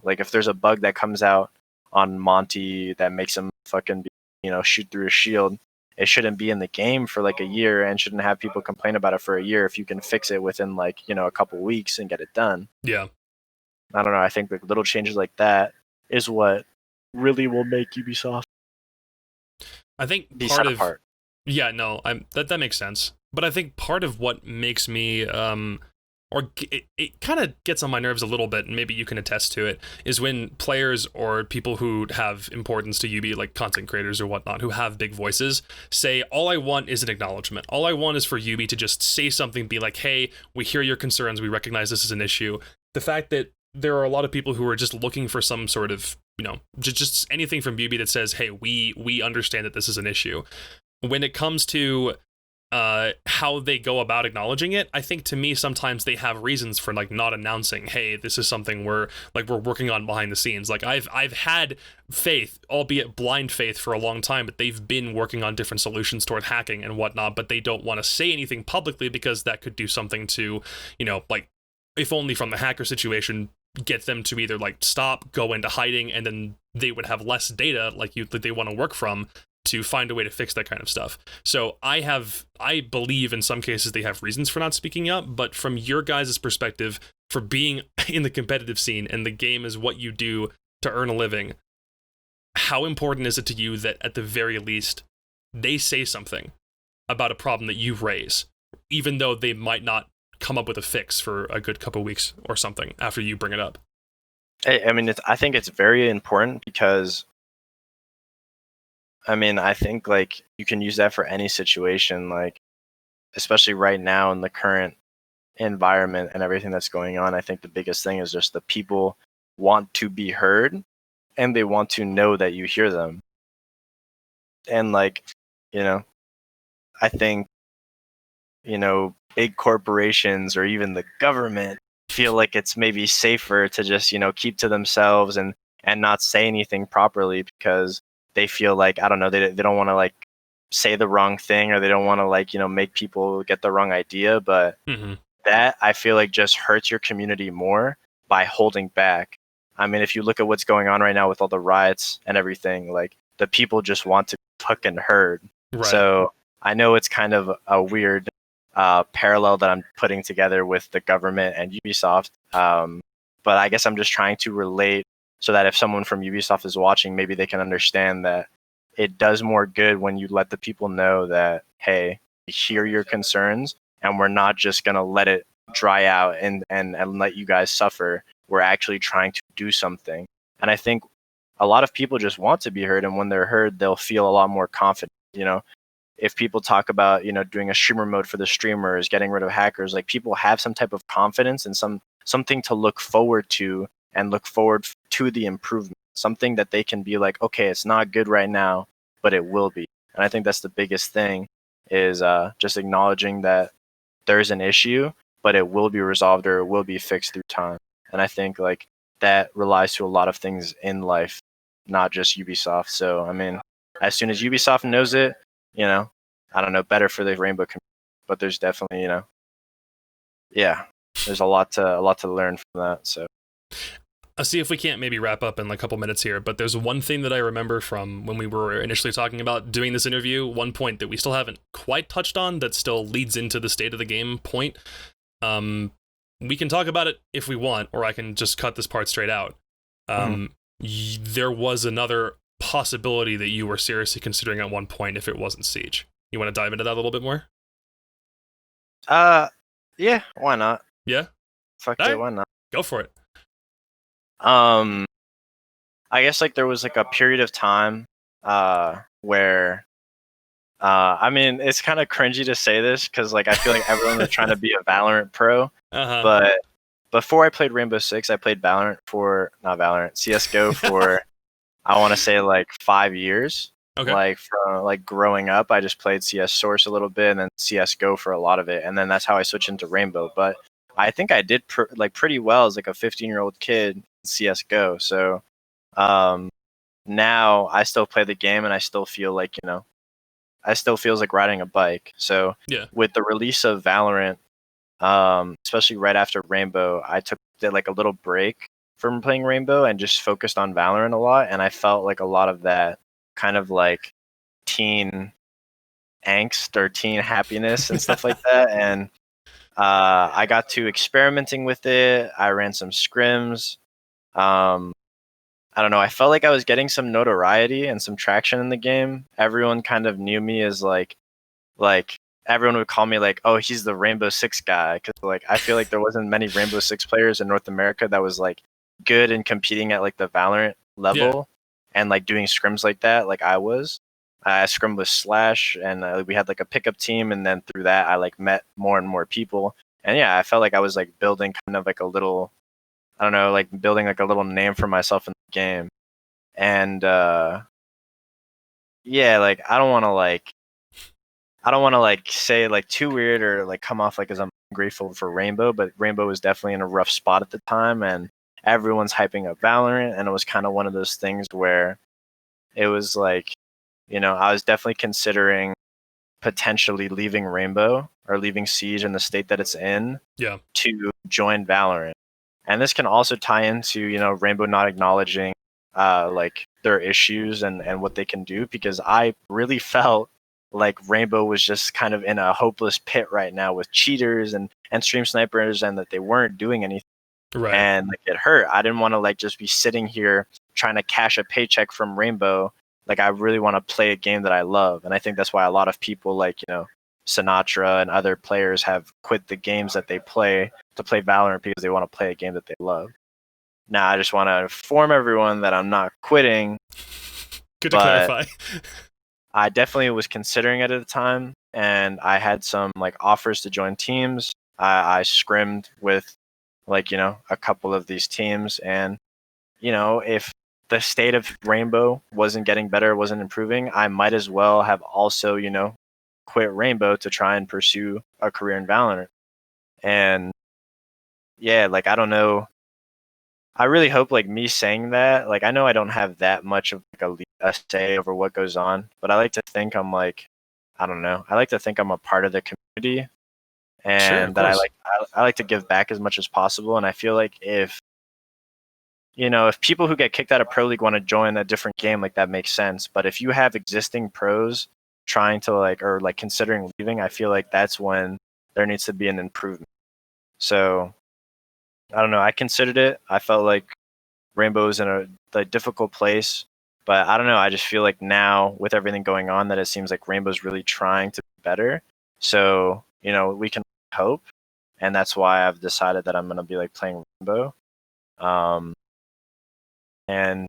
Like if there's a bug that comes out on Monty that makes him fucking shoot through a shield, it shouldn't be in the game for like a year and shouldn't have people complain about it for a year if you can fix it within like a couple weeks and get it done.
Yeah,
I don't know. I think like little changes like that is what really will make Ubisoft.
I think yeah, no, that makes sense. But I think part of what makes me it kind of gets on my nerves a little bit, and maybe you can attest to it, is when players or people who have importance to UB, like content creators or whatnot, who have big voices, say, all I want is an acknowledgement. All I want is for UB to just say something, be like, hey, we hear your concerns, we recognize this is an issue. The fact that there are a lot of people who are just looking for some sort of, just anything from UB that says, hey, we understand that this is an issue. When it comes to how they go about acknowledging it, I think to me sometimes they have reasons for like not announcing, hey, this is something we're working on behind the scenes. Like I've had faith, albeit blind faith, for a long time, but they've been working on different solutions toward hacking and whatnot, but they don't want to say anything publicly because that could do something to, like, if only from the hacker situation, get them to either like stop, go into hiding, and then they would have less data that they want to work from to find a way to fix that kind of stuff. So I believe in some cases they have reasons for not speaking up, but from your guys' perspective, for being in the competitive scene and the game is what you do to earn a living, how important is it to you that at the very least they say something about a problem that you raise, even though they might not come up with a fix for a good couple weeks or something after you bring it up?
I mean, I think it's very important because, I mean, I think like you can use that for any situation, like especially right now in the current environment and everything that's going on. I think the biggest thing is just the people want to be heard and they want to know that you hear them. And like, I think, big corporations or even the government feel like it's maybe safer to just, keep to themselves and not say anything properly because they feel like, I don't know, they don't want to like say the wrong thing, or they don't want to like, make people get the wrong idea. But that I feel like just hurts your community more by holding back. I mean, if you look at what's going on right now with all the riots and everything, like the people just want to be fucking heard. Right. So I know it's kind of a weird parallel that I'm putting together with the government and Ubisoft. But I guess I'm just trying to relate so that if someone from Ubisoft is watching, maybe they can understand that it does more good when you let the people know that, hey, we hear your concerns and we're not just going to let it dry out and let you guys suffer. We're actually trying to do something. And I think a lot of people just want to be heard. And when they're heard, they'll feel a lot more confident. If people talk about, doing a streamer mode for the streamers, getting rid of hackers, like people have some type of confidence and some something to look forward to and look forward to the improvement. Something that they can be like, okay, it's not good right now, but it will be. And I think that's the biggest thing is just acknowledging that there's an issue, but it will be resolved or it will be fixed through time. And I think like that relies to a lot of things in life, not just Ubisoft. So, I mean, as soon as Ubisoft knows it, you know, I don't know, better for the Rainbow community. But there's definitely, you know, yeah, there's a lot to learn from that. So
I'll see if we can't maybe wrap up in like a couple minutes here, but there's one thing that I remember from when we were initially talking about doing this interview, one point that we still haven't quite touched on that still leads into the state of the game point. We can talk about it if we want, or I can just cut this part straight out. There was another possibility that you were seriously considering at one point if it wasn't Siege. You want to dive into that a little bit more?
Yeah, why not?
Yeah?
Fuck
All
it,
right.
why not?
Go for it.
I guess like there was like a period of time where I mean, it's kind of cringy to say this because like I feel like everyone was trying to be a Valorant pro, but before I played Rainbow Six, I played CS:GO for I want to say like 5 years.
Okay.
Like from like growing up, I just played CS Source a little bit and then CS:GO for a lot of it, and then that's how I switched into Rainbow. But I think I did pretty well as like a 15-year-old kid in CS:GO. So now I still play the game and I still feel like, you know, I still feels like riding a bike. So
Yeah.
with the release of Valorant, especially right after Rainbow, I took like a little break from playing Rainbow and just focused on Valorant a lot. And I felt like a lot of that kind of like teen angst or teen happiness and stuff like that. And I got to experimenting with it. I ran some scrims. I don't know. I felt like I was getting some notoriety and some traction in the game. Everyone kind of knew me as like everyone would call me like, oh, he's the Rainbow Six guy. Cause like, I feel like there wasn't many Rainbow Six players in North America that was like good in competing at like the Valorant level and like doing scrims like that. Like I was, I scrimmed with Slash and we had like a pickup team. And then through that, I like met more and more people. And yeah, I felt like I was like building kind of like a little, I don't know, like building like a little name for myself in the game. And yeah, like I don't want to like say like too weird or like come off like as I'm grateful for Rainbow, but Rainbow was definitely in a rough spot at the time and everyone's hyping up Valorant, and it was kind of one of those things where it was like, you know, I was definitely considering potentially leaving Rainbow or leaving Siege in the state that it's in to join Valorant. And this can also tie into, you know, Rainbow not acknowledging like their issues and what they can do, because I really felt like Rainbow was just kind of in a hopeless pit right now with cheaters and stream snipers, and that they weren't doing anything.
Right.
And like it hurt. I didn't want to like just be sitting here trying to cash a paycheck from Rainbow. Like I really want to play a game that I love. And I think that's why a lot of people like, you know, Sinatra and other players have quit the games that they play to play Valorant because they want to play a game that they love. Now, I just want to inform everyone that I'm not quitting.
Good to clarify.
I definitely was considering it at the time, and I had some like offers to join teams. I scrimmed with like, you know, a couple of these teams, and you know, if the state of Rainbow wasn't getting better, wasn't improving, I might as well have also, you know, quit Rainbow to try and pursue a career in Valorant. And yeah, like I don't know. I really hope like me saying that, like I know I don't have that much of like a say over what goes on, but I like to think I'm like, I don't know. I like to think I'm a part of the community, and that I like to give back as much as possible. And I feel like if, you know, if people who get kicked out of Pro League want to join a different game, like that makes sense. But if you have existing pros trying to like, or like considering leaving, I feel like that's when there needs to be an improvement. So I don't know. I considered it. I felt like Rainbow's in a difficult place, but I don't know. I just feel like now with everything going on that it seems like Rainbow's really trying to be better. So, you know, we can hope. And that's why I've decided that I'm going to be like playing Rainbow. And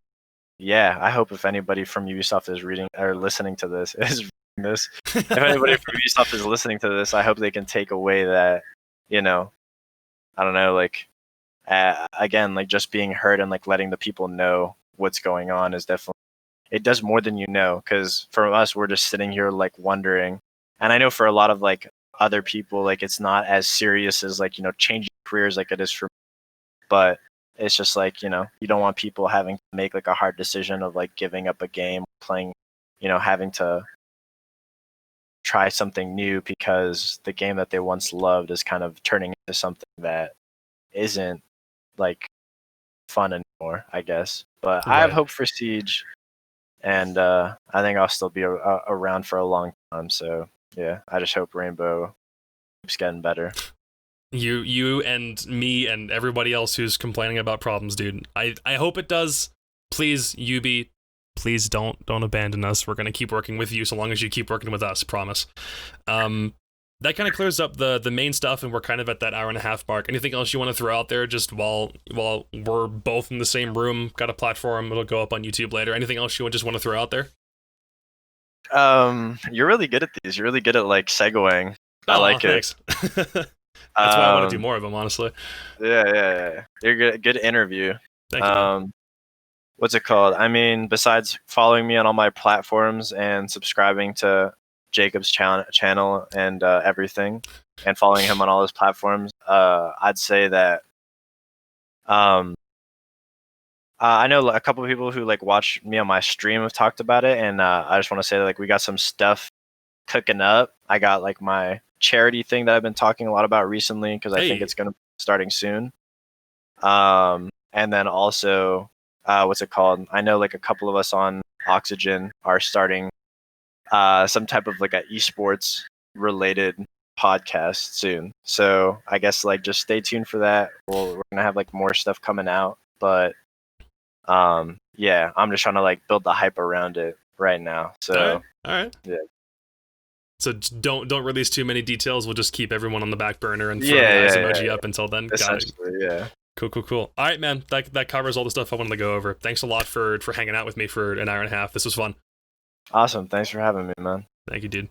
yeah, I hope if anybody from Ubisoft is reading or listening to this, if anybody from Ubisoft is listening to this, I hope they can take away that, you know, I don't know, like again, like just being heard and like letting the people know what's going on is definitely, it does more than you know. Because for us, we're just sitting here like wondering, and I know for a lot of like other people, like it's not as serious as like, you know, changing careers like it is for me. But it's just like, you know, you don't want people having to make like a hard decision of like giving up a game, playing, you know, having to try something new because the game that they once loved is kind of turning into something that isn't like fun anymore, I guess. But I have
Right.
hope for Siege, and I think I'll still be around for a long time. So yeah, I just hope Rainbow keeps getting better.
You and me and everybody else who's complaining about problems, dude. I hope it does. Please, Yubi, please don't abandon us. We're gonna keep working with you so long as you keep working with us. Promise. That kind of clears up the main stuff, and we're kind of at that hour and a half mark. Anything else you want to throw out there? Just while we're both in the same room, got a platform. It'll go up on YouTube later. Anything else you just want to throw out there?
You're really good at these. You're really good at like segueing. I
Oh,
like it.
thanks. That's why I want to do more of them, honestly.
Yeah. You're good. Good interview.
Thank you, man.
What's it called? I mean, besides following me on all my platforms and subscribing to Jacob's channel and everything, and following him on all his platforms, I'd say that I know a couple of people who like watch me on my stream have talked about it, and I just want to say that like we got some stuff cooking up. I got like my charity thing that I've been talking a lot about recently because I think it's going to be starting soon. And then also, what's it called? I know like a couple of us on Oxygen are starting some type of like a esports related podcast soon. So I guess like just stay tuned for that. We're gonna have like more stuff coming out, but yeah, I'm just trying to like build the hype around it right now. So
all right.
Yeah.
So don't release too many details. We'll just keep everyone on the back burner and throw the eyes emoji up until then.
Essentially, yeah.
Cool. All right, man. That covers all the stuff I wanted to go over. Thanks a lot for hanging out with me for an hour and a half. This was fun.
Awesome. Thanks for having me, man.
Thank you, dude.